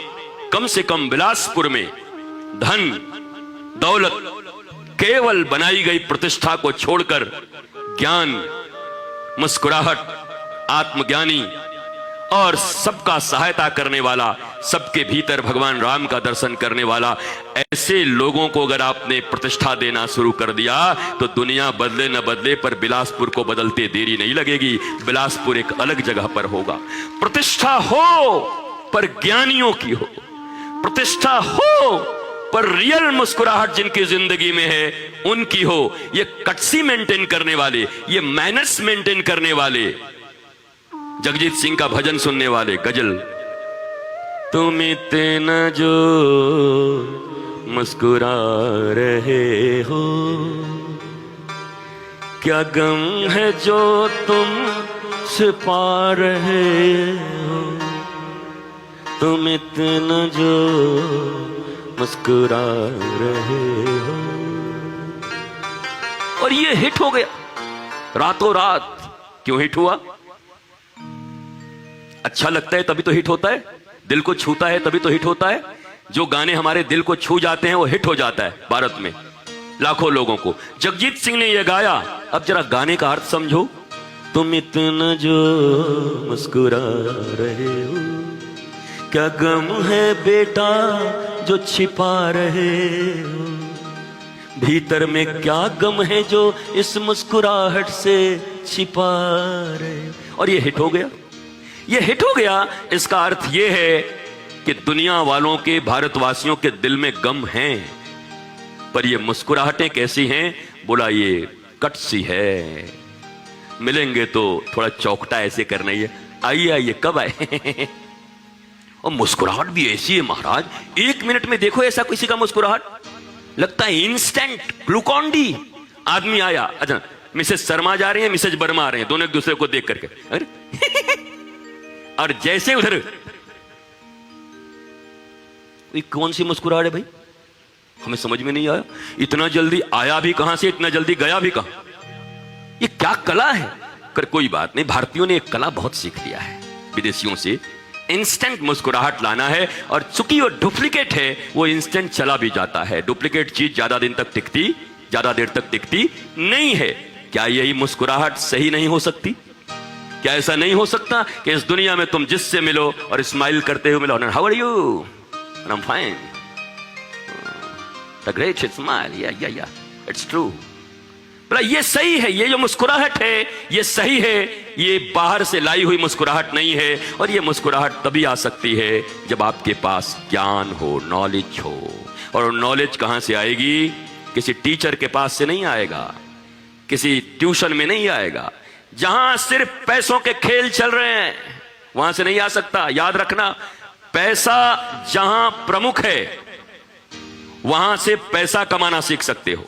A: कम से कम बिलासपुर में धन दौलत केवल बनाई गई प्रतिष्ठा को छोड़कर ज्ञान, मुस्कुराहट, आत्मज्ञानी और सबका सहायता करने वाला, सबके भीतर भगवान राम का दर्शन करने वाला, ऐसे लोगों को अगर आपने प्रतिष्ठा देना शुरू कर दिया तो दुनिया बदले न बदले पर बिलासपुर को बदलते देरी नहीं लगेगी। बिलासपुर एक अलग जगह पर होगा। प्रतिष्ठा हो पर ज्ञानियों की हो, प्रतिष्ठा हो पर रियल मुस्कुराहट जिनकी जिंदगी में है उनकी हो। ये कटसी मेंटेन करने वाले, ये मैनर्स मेंटेन करने वाले, जगजीत सिंह का भजन सुनने वाले, गजल, तुम इतना जो मुस्कुरा रहे हो, क्या गम है जो तुम छिपा रहे हो, तुम इतना जो मुस्कुरा रहे हो। और ये हिट हो गया रातों रात। क्यों हिट हुआ? अच्छा लगता है तभी तो हिट होता है, दिल को छूता है तभी तो हिट होता है। जो गाने हमारे दिल को छू जाते हैं वो हिट हो जाता है भारत में लाखों लोगों को। जगजीत सिंह ने यह गाया, अब जरा गाने का अर्थ समझो। तुम इतना जो मुस्कुरा रहे हो, क्या गम है बेटा जो छिपा रहे हो, भीतर में क्या गम है जो इस मुस्कुराहट से छिपा रहे हो। और ये हिट हो गया, ये हिट हो गया। इसका अर्थ ये है कि दुनिया वालों के, भारतवासियों के दिल में गम हैं, पर ये मुस्कुराहटें कैसी हैं? बोला ये कट सी है, मिलेंगे तो थोड़ा चौकटा ऐसे करना ही है, आइए आइए कब आए। और मुस्कुराहट भी ऐसी है महाराज, 1 मिनट में देखो ऐसा किसी का मुस्कुराहट, लगता है इंस्टेंट ग्लूकॉन डी। आदमी आया, अच्छा मिसेज शर्मा जा रही है, मिसेज वर्मा आ रहे हैं, दोनों एक दूसरे को देख करके अरे और जैसे उधर कौन सी मुस्कुराहट है भाई, हमें समझ में नहीं आया। इतना जल्दी आया भी कहां से, इतना जल्दी गया भी कहां, ये क्या कला है? कर कोई बात नहीं, भारतीयों ने एक कला बहुत सीख लिया है विदेशियों से, इंस्टेंट मुस्कुराहट लाना है। और चूंकि वो डुप्लीकेट है, वो इंस्टेंट चला भी जाता है। डुप्लीकेट चीज ज्यादा दिन तक टिकती, ज्यादा देर तक टिकती नहीं है। क्या यही मुस्कुराहट सही नहीं हो सकती? क्या ऐसा नहीं हो सकता कि इस दुनिया में तुम जिससे मिलो और स्माइल करते हुए मिलो, how are you, I am fine, the great smile, या इट्स ट्रू। बोला ये सही है, ये जो मुस्कुराहट है ये सही है, ये बाहर से लाई हुई मुस्कुराहट नहीं है। और ये मुस्कुराहट तभी आ सकती है जब आपके पास ज्ञान हो, नॉलेज हो। और नॉलेज कहां से आएगी? किसी टीचर के पास से नहीं आएगा, किसी ट्यूशन में नहीं आएगा। जहां सिर्फ पैसों के खेल चल रहे हैं वहां से नहीं आ सकता। याद रखना, पैसा जहां प्रमुख है वहां से पैसा कमाना सीख सकते हो।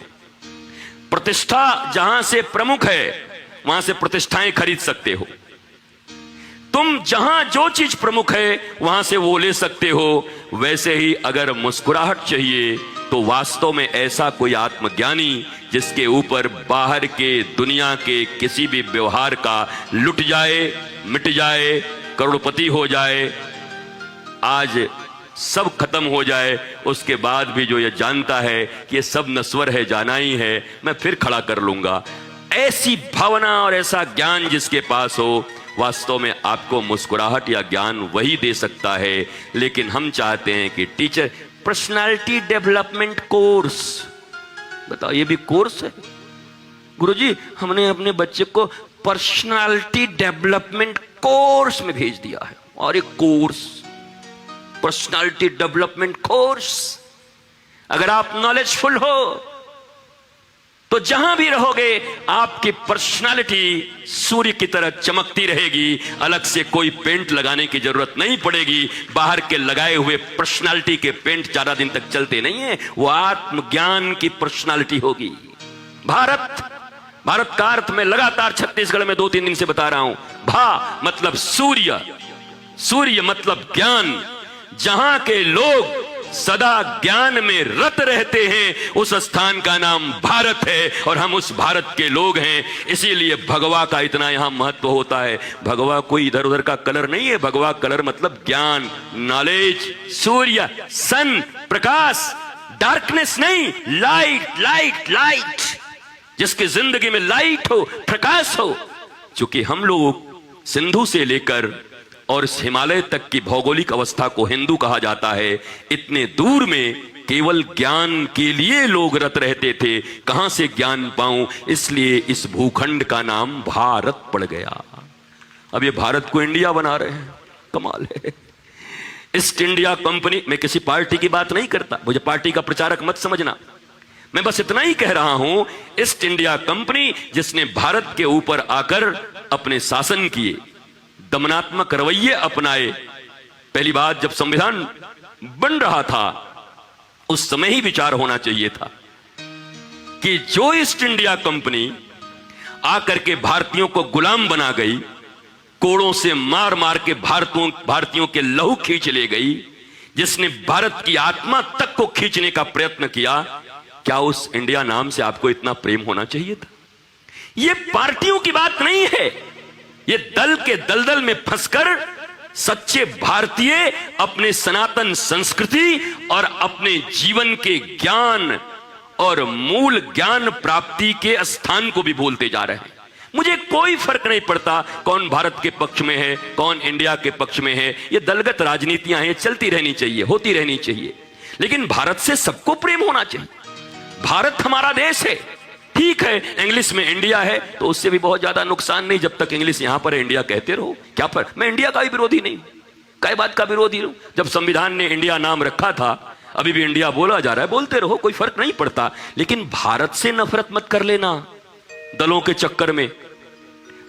A: प्रतिष्ठा जहां से प्रमुख है वहां से प्रतिष्ठाएं खरीद सकते हो। तुम जहां जो चीज प्रमुख है वहां से वो ले सकते हो। वैसे ही अगर मुस्कुराहट चाहिए तो वास्तव में ऐसा कोई आत्मज्ञानी जिसके ऊपर बाहर के, दुनिया के किसी भी व्यवहार का लुट जाए, मिट जाए, करोड़पति हो जाए, आज सब खत्म हो जाए, उसके बाद भी जो ये जानता है कि ये सब नश्वर है, जाना ही है, मैं फिर खड़ा कर लूंगा, ऐसी भावना और ऐसा ज्ञान जिसके पास हो, वास्तव में आपको मुस्कुराहट या ज्ञान वही दे सकता है। लेकिन हम चाहते हैं कि टीचर पर्सनालिटी डेवलपमेंट कोर्स, बताओ ये भी कोर्स है? गुरुजी हमने अपने बच्चे को पर्सनालिटी डेवलपमेंट कोर्स में भेज दिया है। और एक कोर्स, पर्सनालिटी डेवलपमेंट कोर्स, अगर आप नॉलेजफुल हो तो जहां भी रहोगे आपकी पर्सनालिटी सूर्य की तरह चमकती रहेगी। अलग से कोई पेंट लगाने की जरूरत नहीं पड़ेगी। बाहर के लगाए हुए पर्सनालिटी के पेंट ज्यादा दिन तक चलते नहीं है, वो आत्मज्ञान की पर्सनालिटी होगी। भारत भारत का अर्थ मैं लगातार छत्तीसगढ़ में 2-3 दिन से बता रहा हूं। भा मतलब सूर्य, सूर्य मतलब ज्ञान। जहां के लोग सदा ज्ञान में रत रहते हैं उस स्थान का नाम भारत है, और हम उस भारत के लोग हैं। इसीलिए भगवा का इतना यहां महत्व होता है। भगवा कोई इधर उधर का कलर नहीं है, भगवा कलर मतलब ज्ञान, नॉलेज। सूर्य, सन, प्रकाश, डार्कनेस नहीं, लाइट लाइट लाइट। जिसकी जिंदगी में लाइट हो, प्रकाश हो। क्योंकि हम लोग सिंधु से लेकर और हिमालय तक की भौगोलिक अवस्था को हिंदू कहा जाता है। इतने दूर में केवल ज्ञान के लिए लोग रत रहते थे। कहां से ज्ञान पाऊं, इसलिए इस भूखंड का नाम भारत पड़ गया। अब ये भारत को इंडिया बना रहे हैं, कमाल है। ईस्ट इंडिया कंपनी, मैं किसी पार्टी की बात नहीं करता, मुझे पार्टी का प्रचारक मत समझना। मैं बस इतना ही कह रहा हूं, ईस्ट इंडिया कंपनी जिसने भारत के ऊपर आकर अपने शासन किए, दमनात्मक रवैये अपनाए। पहली बात, जब संविधान बन रहा था उस समय ही विचार होना चाहिए था कि जो ईस्ट इंडिया कंपनी आकर के भारतीयों को गुलाम बना गई, कोड़ों से मार मार के भारतीयों के लहू खींच ले गई, जिसने भारत की आत्मा तक को खींचने का प्रयत्न किया, क्या उस इंडिया नाम से आपको इतना प्रेम होना चाहिए था? यह पार्टियों की बात नहीं है। ये दल के दलदल में फंसकर सच्चे भारतीय अपने सनातन संस्कृति और अपने जीवन के ज्ञान और मूल ज्ञान प्राप्ति के स्थान को भी भूलते जा रहे हैं। मुझे कोई फर्क नहीं पड़ता कौन भारत के पक्ष में है, कौन इंडिया के पक्ष में है। ये दलगत राजनीतियां हैं, चलती रहनी चाहिए, होती रहनी चाहिए, लेकिन भारत से सबको प्रेम होना चाहिए। भारत हमारा देश है। ठीक है, इंग्लिश में इंडिया है तो उससे भी बहुत ज्यादा नुकसान नहीं, जब तक इंग्लिश यहां पर है इंडिया कहते रहो। क्या पर मैं इंडिया का भी विरोधी नहीं, कई बात का विरोधी हूं। जब संविधान ने इंडिया नाम रखा था, अभी भी इंडिया बोला जा रहा है, बोलते रहो, कोई फर्क नहीं पड़ता। लेकिन भारत से नफरत मत कर लेना दलों के चक्कर में।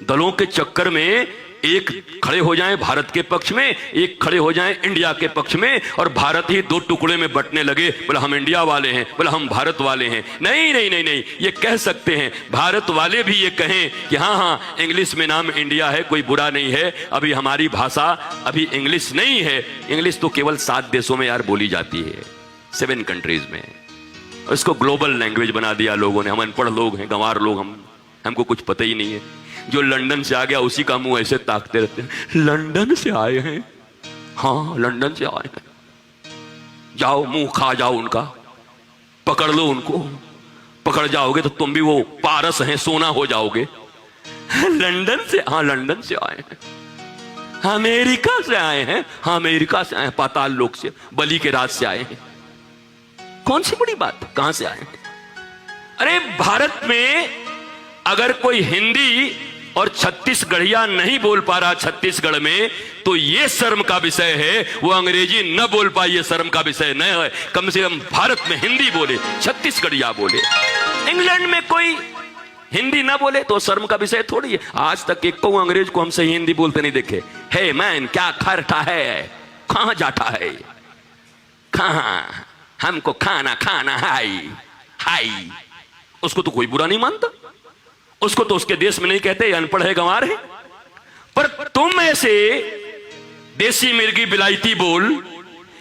A: दलों के चक्कर में एक खड़े हो जाएं भारत के पक्ष में, एक खड़े हो जाएं इंडिया के पक्ष में, और भारत ही दो टुकड़े में बंटने लगे। बोला हम इंडिया वाले हैं, बोला हम भारत वाले हैं। नहीं नहीं नहीं नहीं, ये कह सकते हैं, भारत वाले भी ये कहें कि हाँ हाँ इंग्लिश में नाम इंडिया है, कोई बुरा नहीं है। अभी हमारी भाषा अभी इंग्लिश नहीं है। इंग्लिश तो केवल 7 देशों में यार बोली जाती है, 7 कंट्रीज में। इसको ग्लोबल लैंग्वेज बना दिया लोगों ने। हम अनपढ़ लोग हैं, गंवार लोग, हमको कुछ पता ही नहीं है। जो लंदन से आ गया उसी का मुंह ऐसे ताकते रहते हैं, लंदन से आए हैं, हाँ लंदन से आए हैं। जाओ मुंह खा जाओ उनका, पकड़ लो उनको, पकड़ जाओगे तो तुम भी वो पारस हैं, सोना हो जाओगे। लंदन से, हाँ लंदन से आए हैं। अमेरिका से आए हैं, हाँ अमेरिका से आए हैं, पाताल लोक से, बलि के राज से आए हैं। कौन सी बड़ी बात, कहां से आए हैं? अरे भारत में अगर कोई हिंदी और छत्तीसगढ़िया नहीं बोल पा रहा छत्तीसगढ़ में, तो यह शर्म का विषय है। वो अंग्रेजी न बोल पाए, यह शर्म का विषय न है। कम से कम भारत में हिंदी बोले, छत्तीसगढ़िया बोले। इंग्लैंड में कोई हिंदी ना बोले तो शर्म का विषय थोड़ी है। आज तक एक को अंग्रेज को हम सही हिंदी बोलते नहीं देखे। हे मैन क्या खरता है, कहां जाता है, कहां, हमको खाना खाना हाई हाई। उसको तो कोई बुरा नहीं मानता, उसको तो उसके देश में नहीं कहते अनपढ़ है, गंवार है। पर तुम ऐसे देसी मिर्गी बिलायती बोल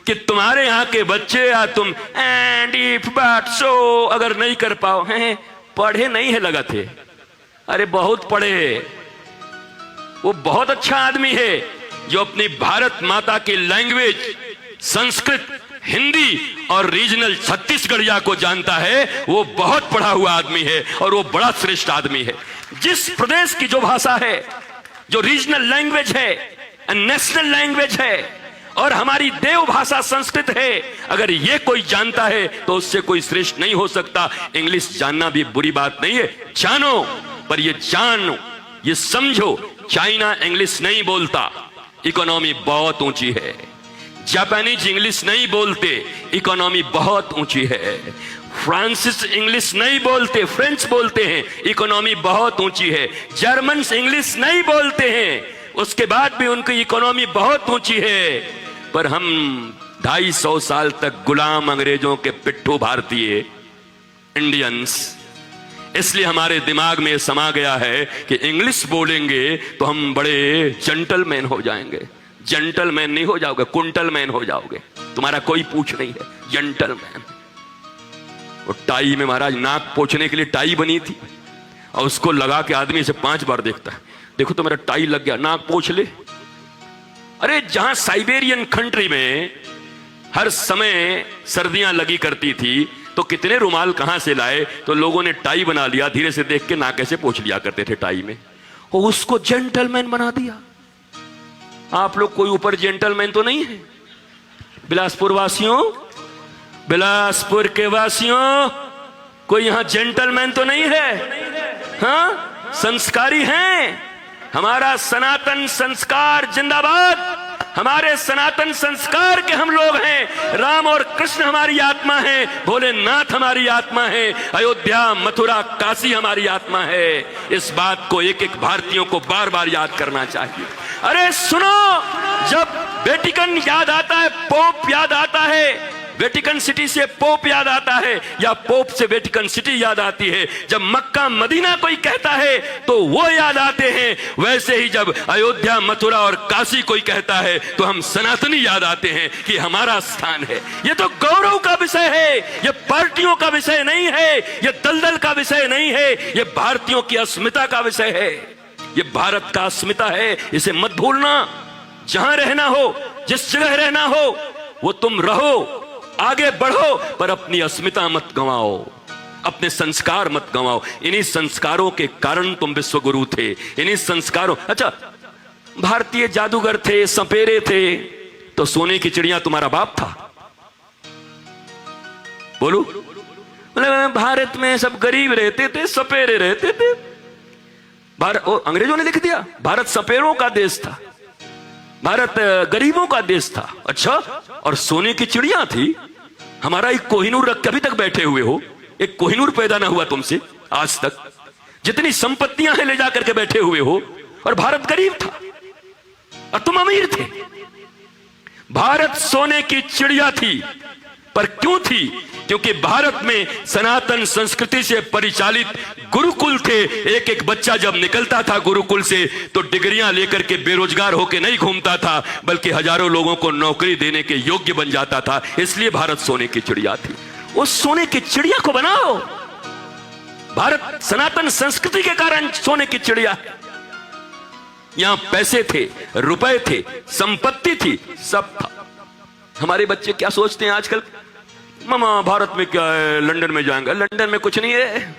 A: कि तुम्हारे यहां के बच्चे या तुम एंड इफ बट सो अगर नहीं कर पाओ, हैं पढ़े नहीं है लगा थे। अरे बहुत पढ़े, वो बहुत अच्छा आदमी है जो अपनी भारत माता की लैंग्वेज संस्कृत, हिंदी और रीजनल छत्तीसगढ़िया को जानता है। वो बहुत पढ़ा हुआ आदमी है और वो बड़ा श्रेष्ठ आदमी है। जिस प्रदेश की जो भाषा है, जो रीजनल लैंग्वेज है, नेशनल लैंग्वेज है और हमारी देव भाषा संस्कृत है, अगर ये कोई जानता है तो उससे कोई श्रेष्ठ नहीं हो सकता। इंग्लिश जानना भी बुरी बात नहीं है, जानो, पर ये जानो, ये समझो, चाइना इंग्लिश नहीं बोलता, इकोनॉमी बहुत ऊंची है। जापानीज इंग्लिश नहीं बोलते, इकोनॉमी बहुत ऊंची है। फ्रांसिस इंग्लिश नहीं बोलते, फ्रेंच बोलते हैं, इकोनॉमी बहुत ऊंची है। जर्मन इंग्लिश नहीं बोलते हैं, उसके बाद भी उनकी इकोनॉमी बहुत ऊंची है। पर हम 250 साल तक गुलाम अंग्रेजों के पिट्ठू भारतीय इंडियंस इसलिए हमारे दिमाग में समा गया है कि इंग्लिश बोलेंगे तो हम बड़े जेंटलमैन हो जाएंगे। जेंटलमैन नहीं हो जाओगे, कुंटलमैन हो जाओगे। तुम्हारा कोई पूछ नहीं है, जेंटलमैन। वो टाई में महाराज नाक पोंछने के लिए टाई बनी थी और उसको लगा के आदमी से 5 बार देखता है, देखो तो मेरा टाई लग गया, नाक पोंछ ले। अरे जहां साइबेरियन कंट्री में हर समय सर्दियां लगी करती थी तो कितने रुमाल कहां से लाए, तो लोगों ने टाई बना लिया, धीरे से देख के नाक कैसे पोंछ लिया करते थे टाई में, और उसको जेंटलमैन बना दिया। आप लोग कोई ऊपर जेंटलमैन तो नहीं है? बिलासपुर वासियों, बिलासपुर के वासियों, कोई यहां जेंटलमैन तो नहीं है? हाँ, संस्कारी हैं। हमारा सनातन संस्कार जिंदाबाद। हमारे सनातन संस्कार के हम लोग हैं। राम और कृष्ण हमारी आत्मा है, भोलेनाथ हमारी आत्मा है, अयोध्या मथुरा काशी हमारी आत्मा है। इस बात को एक एक भारतीयों को बार बार याद करना चाहिए। अरे सुनो, जब वेटिकन याद आता है, पोप याद आता है, वेटिकन सिटी से पोप याद आता है या पोप से वेटिकन सिटी याद आती है। जब मक्का मदीना कोई कहता है तो वो याद आते हैं। वैसे ही जब अयोध्या मथुरा और काशी कोई कहता है तो हम सनातनी याद आते हैं कि हमारा स्थान है। ये तो गौरव का विषय है, ये पार्टियों का विषय नहीं है, ये दलदल का विषय नहीं है, ये भारतीयों की अस्मिता का विषय है। ये भारत का अस्मिता है, इसे मत भूलना। जहां रहना हो, जिस जगह रहना हो, वो तुम रहो, आगे बढ़ो, पर अपनी अस्मिता मत गंवाओ, अपने संस्कार मत गंवाओ। इन्हीं संस्कारों के कारण तुम विश्वगुरु थे। इन्हीं संस्कारों, अच्छा, भारतीय जादूगर थे, सपेरे थे, तो सोने की चिड़िया तुम्हारा बाप था? बोलो। भारत में सब गरीब रहते थे, सपेरे रहते थे। अंग्रेजों ने लिख दिया भारत सपेरों का देश था, भारत गरीबों का देश था। अच्छा, और सोने की चिड़िया थी। हमारा एक कोहिनूर रख के अभी तक बैठे हुए हो, एक कोहिनूर पैदा ना हुआ तुमसे आज तक। जितनी संपत्तियां हैं ले जाकर के बैठे हुए हो, और भारत गरीब था और तुम अमीर थे। भारत सोने की चिड़िया थी, पर क्यों थी? क्योंकि भारत में सनातन संस्कृति से परिचालित गुरुकुल थे। एक एक बच्चा जब निकलता था गुरुकुल से तो डिग्रियां लेकर के बेरोजगार होकर नहीं घूमता था, बल्कि हजारों लोगों को नौकरी देने के योग्य बन जाता था। इसलिए भारत सोने की चिड़िया थी। उस सोने की चिड़िया को बनाओ। भारत सनातन संस्कृति के कारण सोने की चिड़िया है। यहां पैसे थे, रुपए थे, संपत्ति थी, सब था। हमारे बच्चे क्या सोचते हैं आजकल? मामा भारत में क्या है, लंदन में जाएंगे। लंदन में कुछ नहीं है,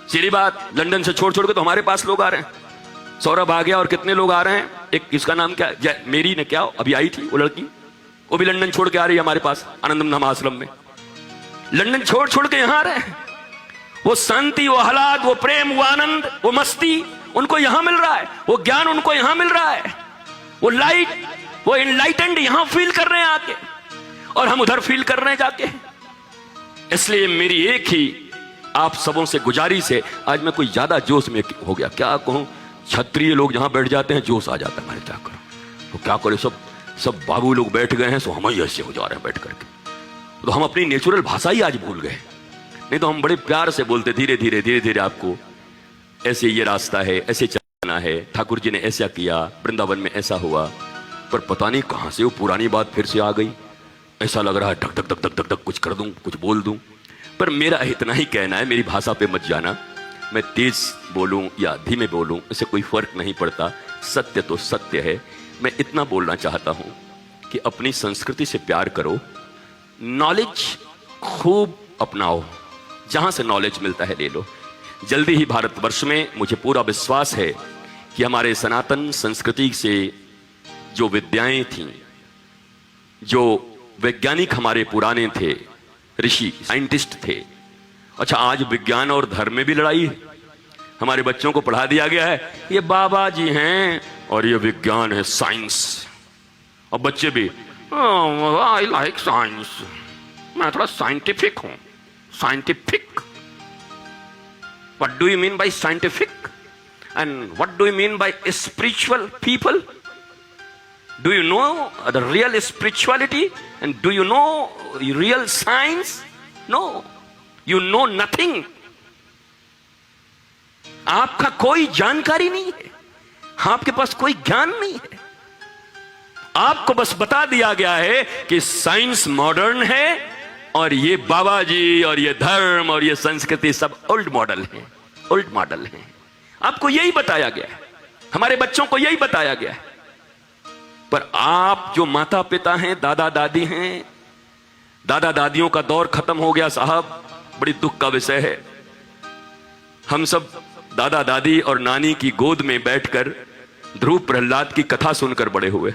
A: सीधी बात। लंदन से छोड़ छोड़ के तो हमारे पास लोग आ रहे हैं। सौरभ आ गया और कितने लोग आ रहे हैं। एक इसका नाम क्या, मेरी ने क्या अभी आई थी वो लड़की, वो भी लंदन छोड़ के आ रही है हमारे पास आनंदम धाम आश्रम में। लंदन छोड़ छोड़ के यहां आ रहे हैं। वो शांति, वो हालात, वो प्रेम, वो आनंद, वो मस्ती उनको यहां मिल रहा है, वो ज्ञान उनको यहां मिल रहा है, वो लाइट, वो इनलाइटेंड यहां फील कर रहे हैं आके, और हम उधर फील कर रहे हैं जाके। इसलिए मेरी एक ही आप सबों से गुजारिश है। आज मैं कोई ज्यादा जोश में हो गया, क्या कहूं, क्षत्रिय लोग जहां बैठ जाते हैं जोश आ जाता है हमारे। क्या करो तो क्या करे, सब बाबू लोग बैठ गए हैं, सो हम ही ऐसे हो जा रहे हैं बैठ करके। तो हम अपनी नेचुरल भाषा ही आज भूल गए। नहीं तो हम बड़े प्यार से बोलते, धीरे धीरे धीरे धीरे आपको ऐसे ये रास्ता है, ऐसे चलना है, ठाकुर जी ने ऐसा किया, वृंदावन में ऐसा हुआ। पर पता नहीं कहां से वो पुरानी बात फिर से आ गई। ऐसा लग रहा है धक धक धक धक धक धक कुछ कर दूं, कुछ बोल दूं। पर मेरा इतना ही कहना है, मेरी भाषा पे मत जाना। मैं तेज बोलूं या धीमे बोलूं, इससे कोई फर्क नहीं पड़ता। सत्य तो सत्य है। मैं इतना बोलना चाहता हूं कि अपनी संस्कृति से प्यार करो, नॉलेज खूब अपनाओ, जहां से नॉलेज मिलता है ले लो। जल्दी ही भारतवर्ष में मुझे पूरा विश्वास है कि हमारे सनातन संस्कृति से जो विद्याएं थीं, जो वैज्ञानिक हमारे पुराने थे, ऋषि साइंटिस्ट थे। अच्छा, आज विज्ञान और धर्म में भी लड़ाई है। हमारे बच्चों को पढ़ा दिया गया है ये बाबा जी हैं और ये विज्ञान है, साइंस। और बच्चे भी आई लाइक साइंस, मैं थोड़ा साइंटिफिक हूं। Scientific, what do you mean by scientific? And what do you mean by spiritual people? Do you know the real spirituality? And do you know real science? No. You know nothing. आपका कोई जानकारी नहीं है, आपके पास कोई ज्ञान नहीं है। आपको बस बता दिया गया है कि साइंस मॉडर्न है और ये बाबा जी और ये धर्म और ये संस्कृति सब ओल्ड मॉडल है, ओल्ड मॉडल है। आपको यही बताया गया है, हमारे बच्चों को यही बताया गया है। पर आप जो माता पिता हैं, दादा दादी हैं, दादा दादियों का दौर खत्म हो गया साहब, बड़ी दुख का विषय है। हम सब दादा दादी और नानी की गोद में बैठकर ध्रुव प्रहलाद की कथा सुनकर बड़े हुए।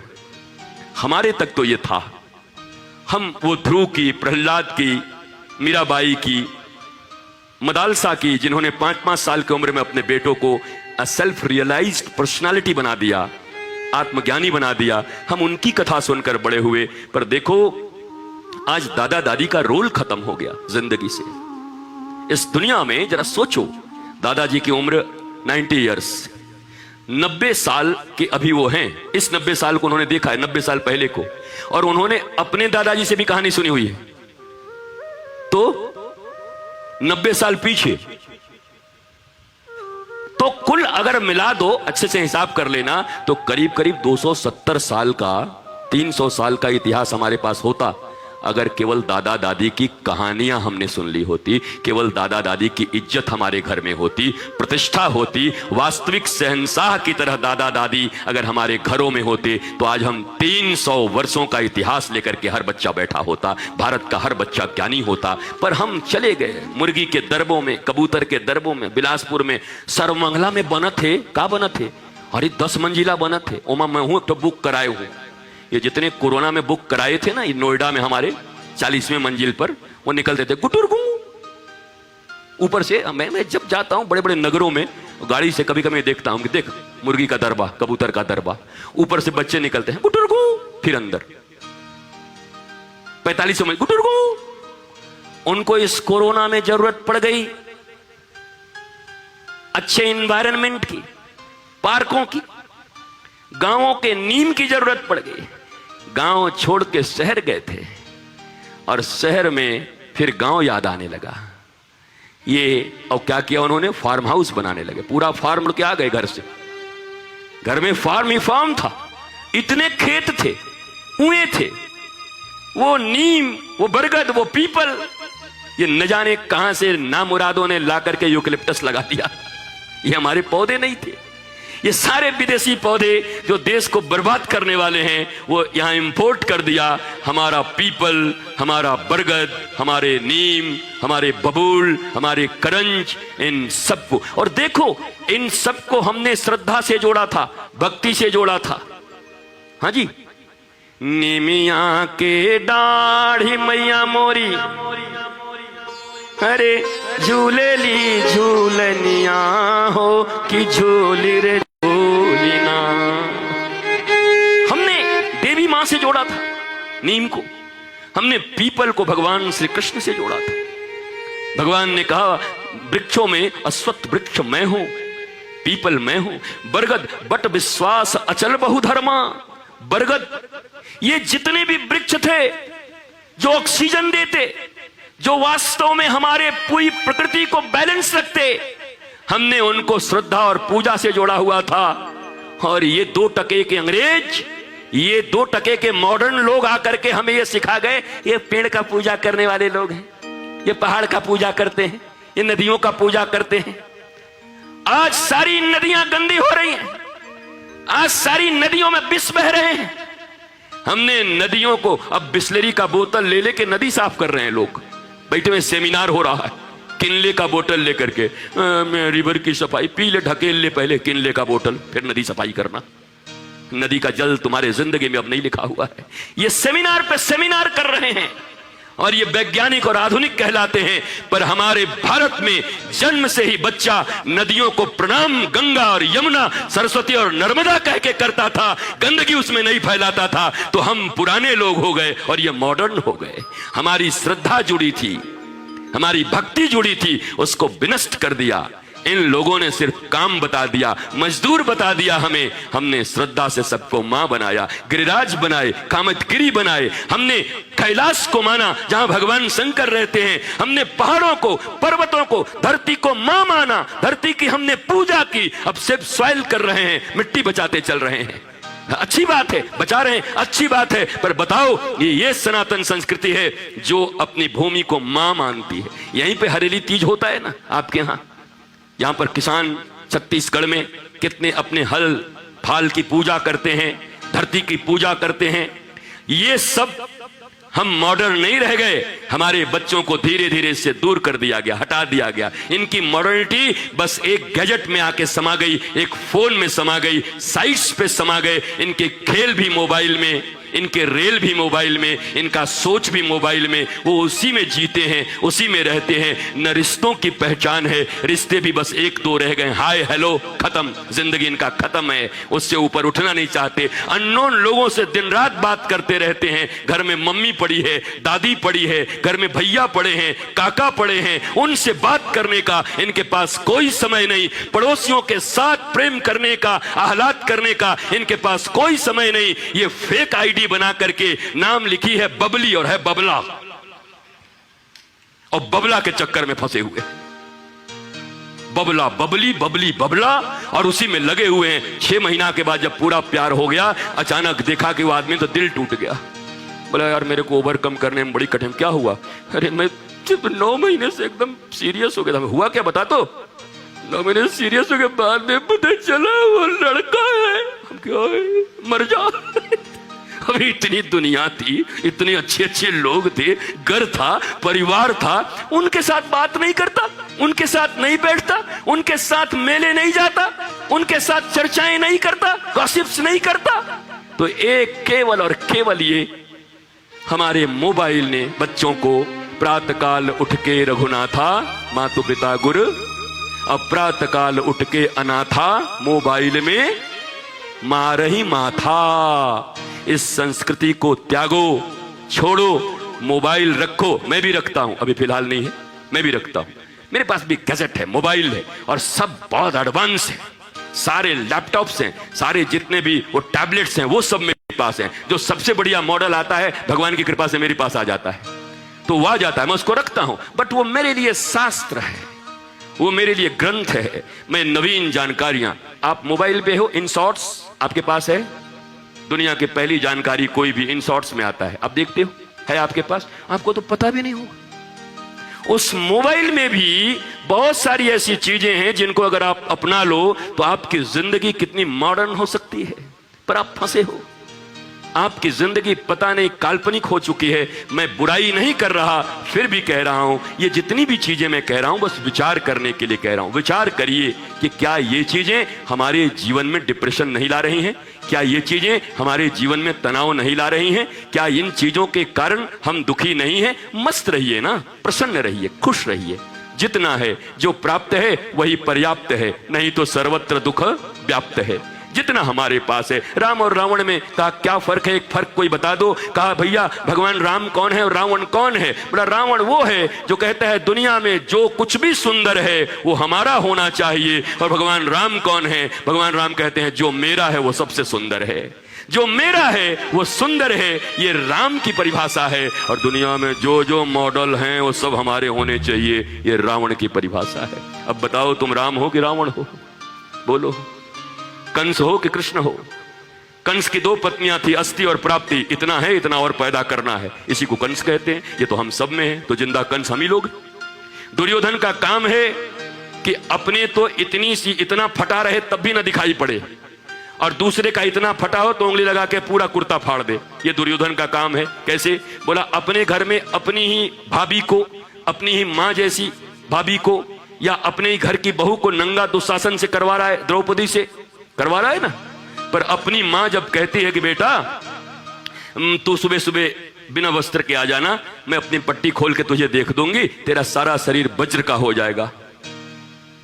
A: हमारे तक तो ये था, हम वो ध्रुव की, प्रहलाद की, मीराबाई की, मदालसा की, जिन्होंने 5-5 साल की उम्र में अपने बेटों को सेल्फ रियलाइज्ड पर्सनालिटी बना दिया, आत्मज्ञानी बना दिया, हम उनकी कथा सुनकर बड़े हुए। पर देखो आज दादा दादी का रोल खत्म हो गया जिंदगी से। इस दुनिया में जरा सोचो, दादाजी की उम्र 90 इयर्स, 90 साल के अभी वो हैं। इस 90 साल को उन्होंने देखा है, 90 साल पहले को, और उन्होंने अपने दादाजी से भी कहानी सुनी हुई है। तो 90 साल पीछे, तो कुल अगर मिला दो, अच्छे से हिसाब कर लेना, तो करीब करीब 270 साल का, 300 साल का इतिहास हमारे पास होता अगर केवल दादा दादी की कहानियां हमने सुन ली होती, केवल दादा दादी की इज्जत हमारे घर में होती, प्रतिष्ठा होती, वास्तविक शहंशाह की तरह दादा दादी अगर हमारे घरों में होते, तो आज हम 300 वर्षों का इतिहास लेकर के हर बच्चा बैठा होता, भारत का हर बच्चा ज्ञानी होता। पर हम चले गए मुर्गी के दरबों में, कबूतर के दरबों में, बिलासपुर में, सर्वमंगला में बना थे, का बना थे, अरे 10 मंजिला बना थे। ओमा मैं हूं तो बुक कराए हुए, ये जितने कोरोना में बुक कराए थे ना, नोएडा में हमारे 40वें मंजिल पर वो निकलते थे गुटुरगु ऊपर से। मैं जब जाता हूं बड़े बड़े नगरों में, गाड़ी से कभी कभी देखता हूं कि देख मुर्गी का दरबा, कबूतर का दरबा, ऊपर से बच्चे निकलते हैं गुटुरगु, फिर अंदर 45 में गुटुरगु। उनको इस कोरोना में जरूरत पड़ गई अच्छे एनवायरनमेंट की, पार्कों की, गांवों के नीम की जरूरत पड़ गई। गांव छोड़ के शहर गए थे और शहर में फिर गांव याद आने लगा। ये और क्या किया उन्होंने, फार्म हाउस बनाने लगे, पूरा फार्म के आ गए घर से। घर में फार्म ही फार्म था, इतने खेत थे, कुएं थे, वो नीम, वो बरगद, वो पीपल, ये न जाने कहां से नामुरादों ने ला करके यूकलिप्टस लगा दिया। ये हमारे पौधे नहीं थे, ये सारे विदेशी पौधे जो देश को बर्बाद करने वाले हैं वो यहां इंपोर्ट कर दिया। हमारा पीपल, हमारा बरगद, हमारे नीम, हमारे बबूल, हमारे करंज, इन सबको, और देखो इन सबको हमने श्रद्धा से जोड़ा था, भक्ति से जोड़ा था। हाँ जी, निमिया के डाढ़ी मैया मोरी, अरे झूले ली झूलनिया हो कि झूली रे झूलिना। हमने देवी मां से जोड़ा था नीम को, हमने पीपल को भगवान श्री कृष्ण से जोड़ा था। भगवान ने कहा वृक्षों में अश्वत्थ वृक्ष मैं हूं, पीपल मैं हूं, बरगद बट विश्वास अचल बहुधर्मा। बरगद, ये जितने भी वृक्ष थे जो ऑक्सीजन देते, जो वास्तव में हमारे पूरी प्रकृति को बैलेंस रखते, हमने उनको श्रद्धा और पूजा से जोड़ा हुआ था। और ये 2% के अंग्रेज, ये 2% के मॉडर्न लोग आकर के हमें ये सिखा गए, ये पेड़ का पूजा करने वाले लोग हैं, ये पहाड़ का पूजा करते हैं, ये नदियों का पूजा करते हैं। आज सारी नदियां गंदी हो रही हैं, आज सारी नदियों में विष बह रहे हैं। हमने नदियों को, अब बिस्लेरी का बोतल ले लेके नदी साफ कर रहे हैं लोग, बैठे में सेमिनार हो रहा है, किनले का बोतल लेकर के रिवर की सफाई, पी ले, ढकेल ले पहले किनले का बोतल, फिर नदी सफाई करना। नदी का जल तुम्हारे जिंदगी में अब नहीं लिखा हुआ है। ये सेमिनार पे सेमिनार कर रहे हैं और ये वैज्ञानिक और आधुनिक कहलाते हैं, पर हमारे भारत में जन्म से ही बच्चा नदियों को प्रणाम गंगा और यमुना, सरस्वती और नर्मदा कह के करता था, गंदगी उसमें नहीं फैलाता था। तो हम पुराने लोग हो गए और ये मॉडर्न हो गए। हमारी श्रद्धा जुड़ी थी, हमारी भक्ति जुड़ी थी, उसको विनष्ट कर दिया। इन लोगों ने सिर्फ काम बता दिया, मजदूर बता दिया हमें। हमने श्रद्धा से सबको मां बनाया, गिरिराज बनाए, कामतगिरी बनाए। हमने कैलाश को माना जहां भगवान शंकर रहते हैं। हमने पहाड़ों को, पर्वतों को, धरती को मां माना। धरती की हमने पूजा की। अब सिर्फ सॉइल कर रहे हैं, मिट्टी बचाते चल रहे हैं। अच्छी बात है, बचा रहे हैं, अच्छी बात है, पर बताओ ये सनातन संस्कृति है जो अपनी भूमि को मां मानती है। यहीं पे हरेली तीज होता है ना आपके यहाँ पर किसान छत्तीसगढ़ में कितने अपने हल फाल की पूजा करते हैं, धरती की पूजा करते हैं। ये सब हम मॉडर्न नहीं रह गए, हमारे बच्चों को धीरे धीरे इससे दूर कर दिया गया, हटा दिया गया। इनकी मॉडर्निटी बस एक गैजेट में आके समा गई, एक फोन में समा गई, साइट्स पे समा गए। इनके खेल भी मोबाइल में, इनके रेल भी मोबाइल में, इनका सोच भी मोबाइल में। वो उसी में जीते हैं, उसी में रहते हैं। न रिश्तों की पहचान है, रिश्ते भी बस एक दो रह गए। हाय हेलो खत्म, जिंदगी इनका खत्म है, उससे ऊपर उठना नहीं चाहते। अननोन लोगों से दिन रात बात करते रहते हैं। घर में मम्मी पड़ी है, दादी पड़ी है, घर में भैया पड़े हैं, काका पड़े हैं, उनसे बात करने का इनके पास कोई समय नहीं। पड़ोसियों के साथ प्रेम करने का, आह्लाद करने का इनके पास कोई समय नहीं। ये फेक आईडी बना करके नाम लिखी है बबली और है बबला, और बबला के चक्कर में फंसे हुए। बबला बबली, बबली बबला, और उसी में लगे हुए हैं। 6 महीना के बाद जब पूरा प्यार हो गया, अचानक देखा कि वो आदमी तो दिल टूट गया। बोला यार मेरे को ओवरकम करने में बड़ी कठिन। क्या हुआ? अरे मैं सिर्फ 9 महीने से एकदम सीरियस हो गया था। हुआ क्या बता तो? 9 महीने से सीरियस हो गया, बाद में पता चला वो लड़का है। हम क्या मर जा। अभी इतनी दुनिया थी, इतने अच्छे अच्छे लोग थे, घर था, परिवार था, उनके साथ बात नहीं करता, उनके साथ नहीं बैठता, उनके साथ मेले नहीं जाता, उनके साथ चर्चाएं नहीं करता, गॉसिप्स नहीं करता। तो एक केवल और केवल ये हमारे मोबाइल ने बच्चों को प्रातःकाल उठ के रघुनाथा मातु पिता गुरु, अब प्रातःकाल उठ के अनाथा मोबाइल में मारही माथा। इस संस्कृति को त्यागो, छोड़ो, मोबाइल रखो। मैं भी रखता हूं, अभी फिलहाल नहीं है, मैं भी रखता हूं। मेरे पास भी गैजेट है, मोबाइल है, और सब बहुत एडवांस है। सारे लैपटॉप्स हैं, सारे जितने भी वो टैबलेट्स हैं, वो सब मेरे पास हैं। जो सबसे बढ़िया मॉडल आता है भगवान की कृपा से मेरे पास आ जाता है, तो वो आ जाता है, मैं उसको रखता हूं। बट वो मेरे लिए शास्त्र है, वो मेरे लिए ग्रंथ है। मैं नवीन जानकारियां, आप मोबाइल पे हो, इन शॉर्ट्स आपके पास है, दुनिया की पहली जानकारी कोई भी इन शॉर्ट्स में आता है, आप देखते हो, है आपके पास, आपको तो पता भी नहीं होगा। उस मोबाइल में भी बहुत सारी ऐसी चीजें हैं जिनको अगर आप अपना लो तो आपकी जिंदगी कितनी मॉडर्न हो सकती है, पर आप फंसे हो। आपकी जिंदगी पता नहीं काल्पनिक हो चुकी है। मैं बुराई नहीं कर रहा, फिर भी कह रहा हूं, ये जितनी भी चीजें मैं कह रहा हूं बस विचार करने के लिए कह रहा हूं। विचार करिए कि क्या ये चीजें हमारे जीवन में डिप्रेशन नहीं ला रही हैं? क्या ये चीजें हमारे जीवन में तनाव नहीं ला रही हैं? क्या इन चीजों के कारण हम दुखी नहीं हैं? मस्त रहिए ना, प्रसन्न रहिए, खुश रहिए। जितना है, जो प्राप्त है वही पर्याप्त है, नहीं तो सर्वत्र दुख व्याप्त है। जितना हमारे पास है। राम और रावण में कहा क्या फर्क है? एक फर्क कोई बता दो। कहा भैया भगवान राम कौन है और रावण कौन है? बोला रावण वो है जो कहता है दुनिया में जो कुछ भी सुंदर है वो हमारा होना चाहिए। और भगवान राम कौन है? भगवान राम कहते हैं जो मेरा है वो सबसे सुंदर है, जो मेरा है वो सुंदर है। ये राम की परिभाषा है। और दुनिया में जो जो मॉडल हैं वो सब हमारे होने चाहिए, ये रावण की परिभाषा है। अब बताओ तुम राम हो कि रावण हो? बोलो, कंस हो कि कृष्ण हो? कंस की 2 पत्नियां थी, अस्ति और प्राप्ति। इतना है, इतना और पैदा करना है, इसी को कंस कहते हैं। ये तो हम सब में है, तो जिंदा कंस हम ही लोग। दुर्योधन का काम है कि अपने तो इतनी सी इतना फटा रहे तब भी ना दिखाई पड़े, और दूसरे का इतना फटा हो तो उंगली लगा के पूरा कुर्ता फाड़ दे। ये दुर्योधन का काम है। कैसे? बोला अपने घर में अपनी ही भाभी को, अपनी ही मां जैसी भाभी को, या अपने ही घर की बहू को नंगा दुशासन से करवा रहा है, द्रौपदी से करवा रहा है ना। पर अपनी मां जब कहती है कि बेटा तू सुबह सुबह बिना वस्त्र के आ जाना, मैं अपनी पट्टी खोल के तुझे देख दूंगी, तेरा सारा शरीर वज्र का हो जाएगा,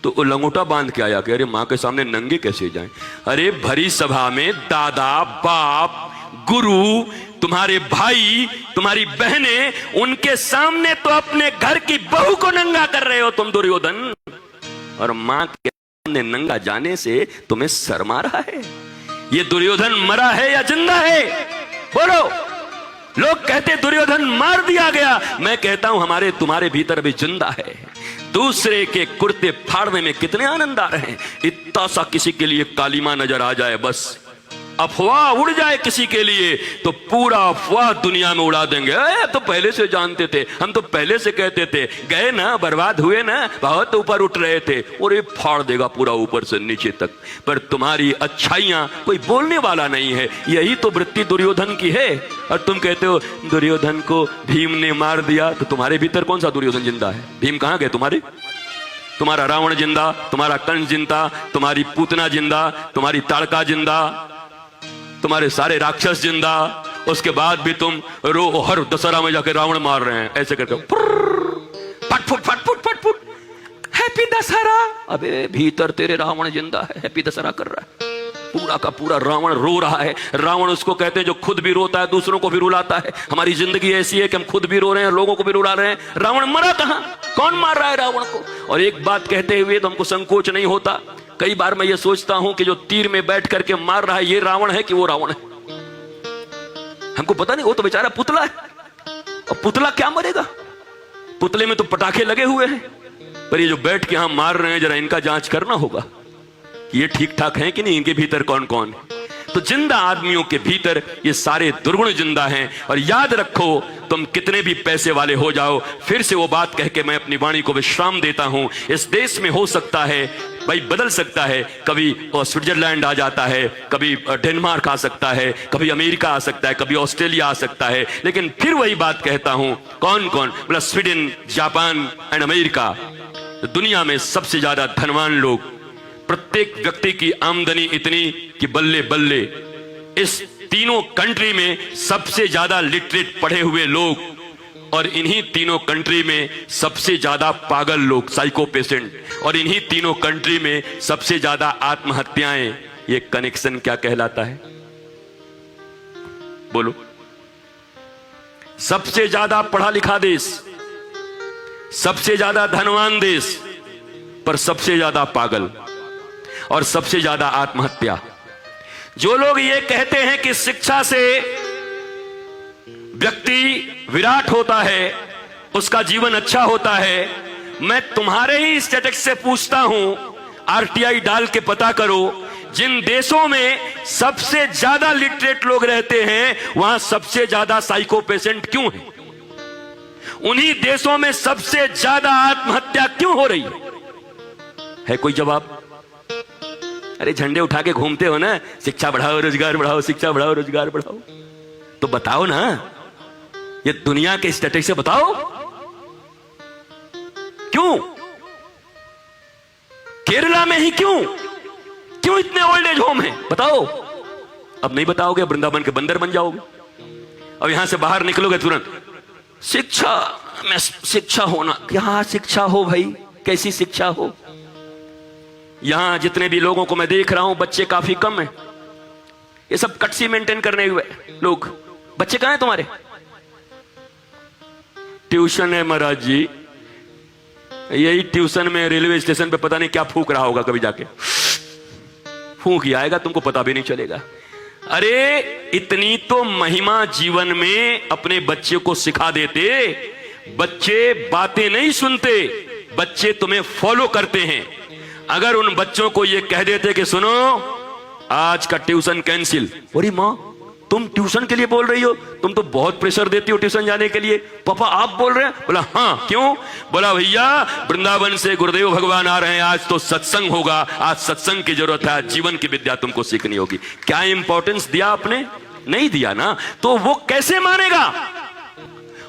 A: तो वो लंगोटा बांध के आया कि अरे मां के सामने नंगे कैसे जाएं? अरे भरी सभा में दादा, बाप, गुरु, तुम्हारे भाई, तुम्हारी बहनें, उनके सामने तो अपने घर की बहू को नंगा कर रहे हो तुम दुर्योधन। और मां के सामने नंगा जाने से तुम्हें शर्म आ रहा है? ये दुर्योधन मरा है या जिंदा है? बोलो। लोग कहते दुर्योधन मार दिया गया, मैं कहता हूं हमारे तुम्हारे भीतर भी जिंदा है। दूसरे के कुर्ते फाड़ने में कितने आनंद आ रहे हैं। इतना सा किसी के लिए कालीमा नजर आ जाए, बस अफवाह उड़ जाए किसी के लिए, तो पूरा अफवाह दुनिया में उड़ा देंगे। तो पहले से जानते थे, हम तो पहले से कहते थे, गए ना, बर्बाद हुए ना, बहुत ऊपर उठ रहे थे। और ये फाड़ देगा पूरा ऊपर से नीचे तक। पर तुम्हारी अच्छाइयां कोई बोलने वाला नहीं है। यही तो वृत्ति दुर्योधन की है। और तुम कहते हो दुर्योधन को भीम ने मार दिया, तो तुम्हारे भीतर कौन सा दुर्योधन जिंदा है? भीम कहां गए तुम्हारे? तुम्हारा रावण जिंदा, तुम्हारा कंस जिंदा, तुम्हारी पूतना जिंदा, तुम्हारी ताड़का जिंदा, तुम्हारे सारे राक्षस जिंदा। उसके बाद भी तुम हर दशहरा में जाकर रावण मार रहे हैं ऐसे करके, फटफुट फटफुट फटफुट, हैप्पी दशहरा। अबे भीतर तेरे रावण जिंदा है, हैप्पी दशहरा कर रहा है। पूरा का पूरा रावण रो रहा है। रावण उसको कहते हैं जो खुद भी रोता है, दूसरों को भी रुलाता है। हमारी जिंदगी ऐसी है कि हम खुद भी रो रहे हैं, लोगों को भी रुला रहे हैं। रावण मरा कहां? कौन मार रहा है रावण को? और एक बात कहते हुए तो हमको संकोच नहीं होता। कई बार मैं ये सोचता हूं कि जो तीर में बैठ करके मार रहा है, ये रावण है कि वो रावण है? हमको पता नहीं। वो तो बेचारा पुतला है, और पुतला क्या मरेगा? पुतले में तो पटाखे लगे हुए हैं। पर ये जो बैठ के यहां मार रहे हैं, जरा इनका जांच करना होगा, ये ठीक ठाक है कि नहीं, इनके भीतर कौन कौन है। तो जिंदा आदमियों के भीतर ये सारे दुर्गुण जिंदा हैं। और याद रखो, तुम कितने भी पैसे वाले हो जाओ, फिर से वो बात कह के मैं अपनी वाणी को विश्राम देता हूं। इस देश में हो सकता है भाई, बदल सकता है। कभी स्विट्जरलैंड आ जाता है, कभी डेनमार्क आ सकता है, कभी अमेरिका आ सकता है, कभी ऑस्ट्रेलिया आ सकता है। लेकिन फिर वही बात कहता हूं, कौन कौन? मतलब स्वीडन, जापान एंड अमेरिका। दुनिया में सबसे ज्यादा धनवान लोग, प्रत्येक व्यक्ति की आमदनी इतनी कि बल्ले बल्ले। इस तीनों कंट्री में सबसे ज्यादा लिटरेट पढ़े हुए लोग, और इन्हीं तीनों कंट्री में सबसे ज्यादा पागल लोग, साइको पेशेंट, और इन्हीं तीनों कंट्री में सबसे ज्यादा आत्महत्याएं। ये कनेक्शन क्या कहलाता है? बोलो। सबसे ज्यादा पढ़ा लिखा देश, सबसे ज्यादा धनवान देश, पर सबसे ज्यादा पागल और सबसे ज्यादा आत्महत्या। जो लोग ये कहते हैं कि शिक्षा से व्यक्ति विराट होता है, उसका जीवन अच्छा होता है, मैं तुम्हारे ही स्टैटिस्टिक्स से पूछता हूं, आरटीआई डाल के पता करो, जिन देशों में सबसे ज्यादा लिटरेट लोग रहते हैं, वहां सबसे ज्यादा साइको पेशेंट क्यों है? उन्हीं देशों में सबसे ज्यादा आत्महत्या क्यों हो रही है कोई जवाब? अरे झंडे उठा के घूमते हो ना, शिक्षा बढ़ाओ रोजगार बढ़ाओ, शिक्षा बढ़ाओ रोजगार बढ़ाओ, तो बताओ ना, ये दुनिया के स्टैटिस्टिक्स से बताओ, क्यों केरला में ही क्यों इतने ओल्ड एज होम है? बताओ। अब नहीं बताओगे, वृंदावन के बंदर बन जाओगे। अब यहां से बाहर निकलोगे तुरंत, शिक्षा में शिक्षा होना, क्या शिक्षा हो भाई? कैसी शिक्षा हो? यहां जितने भी लोगों को मैं देख रहा हूं, बच्चे काफी कम हैं। ये सब कटसी मेंटेन करने हुए लोग। बच्चे कहां हैं तुम्हारे? ट्यूशन है महाराज जी। यही ट्यूशन में रेलवे स्टेशन पे पता नहीं क्या फूंक रहा होगा, कभी जाके फूंक ही आएगा, तुमको पता भी नहीं चलेगा। अरे इतनी तो महिमा जीवन में अपने बच्चे को सिखा देते। बच्चे बातें नहीं सुनते, बच्चे तुम्हें फॉलो करते हैं। अगर उन बच्चों को ये कह देते कि सुनो आज का ट्यूशन कैंसिल, अरे माँ तुम ट्यूशन के लिए बोल रही हो? तुम तो बहुत प्रेशर देती हो ट्यूशन जाने के लिए। पापा आप बोल रहे हैं? बोला हाँ, क्यों? बोला भैया वृंदावन से गुरुदेव भगवान आ रहे हैं, आज तो सत्संग होगा, आज सत्संग की जरूरत है, जीवन की विद्या तुमको सीखनी होगी। क्या इंपॉर्टेंस दिया आपने? नहीं दिया ना, तो वो कैसे मानेगा?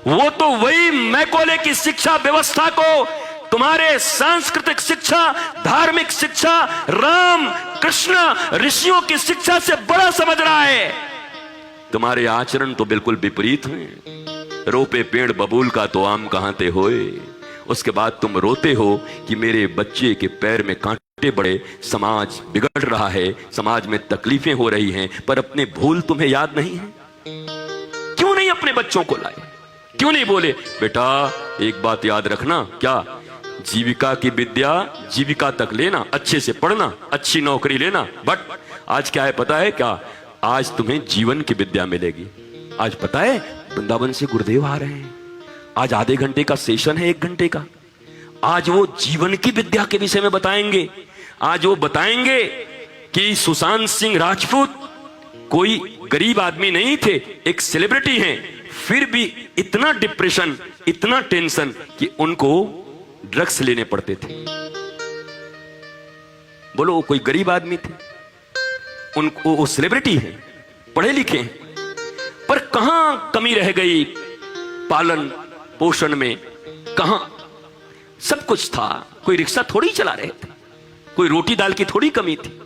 A: वो तो वही मैकोले की शिक्षा व्यवस्था को तुम्हारे सांस्कृतिक शिक्षा, धार्मिक शिक्षा, राम कृष्ण ऋषियों की शिक्षा से बड़ा समझ रहा है। तुम्हारे आचरण तो बिल्कुल विपरीत हैं। रोपे पेड़ बबूल का तो आम कहां ते होए। उसके बाद तुम रोते हो कि मेरे बच्चे के पैर में कांटे बड़े, समाज बिगड़ रहा है, समाज में तकलीफें हो रही हैं, पर अपने भूल तुम्हें याद नहीं है। क्यों नहीं अपने बच्चों को लाए? क्यों नहीं बोले बेटा एक बात याद रखना? क्या? जीविका की विद्या जीविका तक लेना, अच्छे से पढ़ना, अच्छी नौकरी लेना। बट आज क्या है पता है क्या? आज तुम्हें जीवन की विद्या मिलेगी। आज पता है वृंदावन से गुरुदेव आ रहे हैं, आज आधे घंटे का सेशन है, 1 घंटे का। आज वो जीवन की विद्या के विषय में बताएंगे। आज वो बताएंगे कि सुशांत सिंह राजपूत कोई गरीब आदमी नहीं थे, एक सेलिब्रिटी हैं, फिर भी इतना डिप्रेशन, इतना टेंशन कि उनको ड्रग्स लेने पड़ते थे। बोलो वो कोई गरीब आदमी थे, उनको वो सेलिब्रिटी हैं, पढ़े लिखे हैं, पर कहां कमी रह गई पालन पोषण में? कहां सब कुछ था। कोई रिक्शा थोड़ी चला रहे थे, कोई रोटी दाल की थोड़ी कमी थी।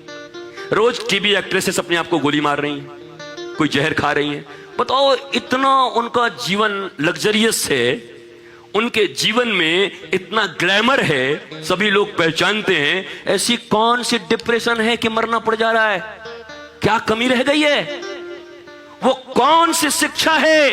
A: रोज टीवी एक्ट्रेसेस अपने आप को गोली मार रही हैं, कोई जहर खा रही हैं। बताओ इतना उनका जीवन लग्जरियस है, उनके जीवन में इतना ग्लैमर है, सभी लोग पहचानते हैं। ऐसी कौन सी डिप्रेशन है कि मरना पड़ जा रहा है? क्या कमी रह गई है? वो कौन सी शिक्षा है,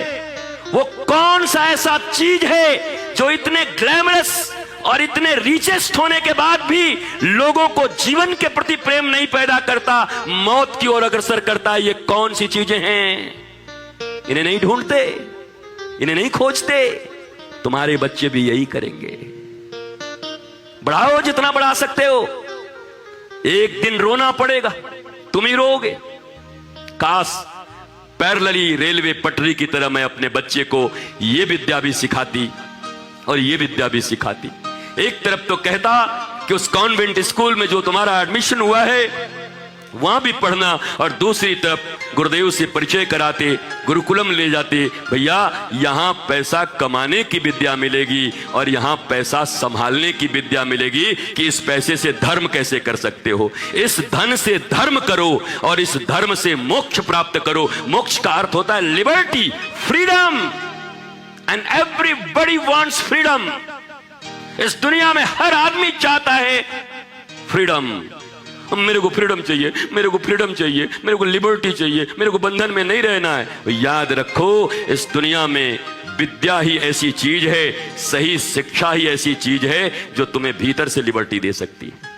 A: वो कौन सा ऐसा चीज है जो इतने ग्लैमरस और इतने रिचेस्ट होने के बाद भी लोगों को जीवन के प्रति प्रेम नहीं पैदा करता, मौत की ओर अग्रसर करता है? ये कौन सी चीजें हैं? इन्हें नहीं ढूंढते, इन्हें नहीं खोजते। तुम्हारे बच्चे भी यही करेंगे। बढ़ाओ जितना बढ़ा सकते हो, एक दिन रोना पड़ेगा, तुम ही रोओगे। काश पैरेलली रेलवे पटरी की तरह मैं अपने बच्चे को यह विद्या भी सिखाती और यह विद्या भी सिखाती। एक तरफ तो कहता कि उस कॉन्वेंट स्कूल में जो तुम्हारा एडमिशन हुआ है वहां भी पढ़ना, और दूसरी तरफ गुरुदेव से परिचय कराते, गुरुकुलम ले जाते। भैया यहां पैसा कमाने की विद्या मिलेगी और यहां पैसा संभालने की विद्या मिलेगी कि इस पैसे से धर्म कैसे कर सकते हो। इस धन से धर्म करो और इस धर्म से मोक्ष प्राप्त करो। मोक्ष का अर्थ होता है liberty, freedom, and everybody wants freedom. इस दुनिया में हर आदमी चाहता है फ्रीडम। मेरे को फ्रीडम चाहिए, मेरे को फ्रीडम चाहिए, मेरे को लिबर्टी चाहिए, मेरे को बंधन में नहीं रहना है। याद रखो इस दुनिया में विद्या ही ऐसी चीज है, सही शिक्षा ही ऐसी चीज है जो तुम्हें भीतर से लिबर्टी दे सकती है।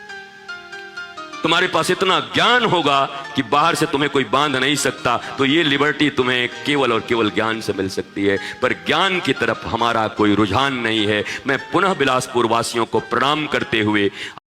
A: तुम्हारे पास इतना ज्ञान होगा कि बाहर से तुम्हें कोई बांध नहीं सकता, तो ये लिबर्टी तुम्हें केवल और केवल ज्ञान से मिल सकती है। पर ज्ञान की तरफ हमारा कोई रुझान नहीं है। मैं पुनः बिलासपुर वासियों को प्रणाम करते हुए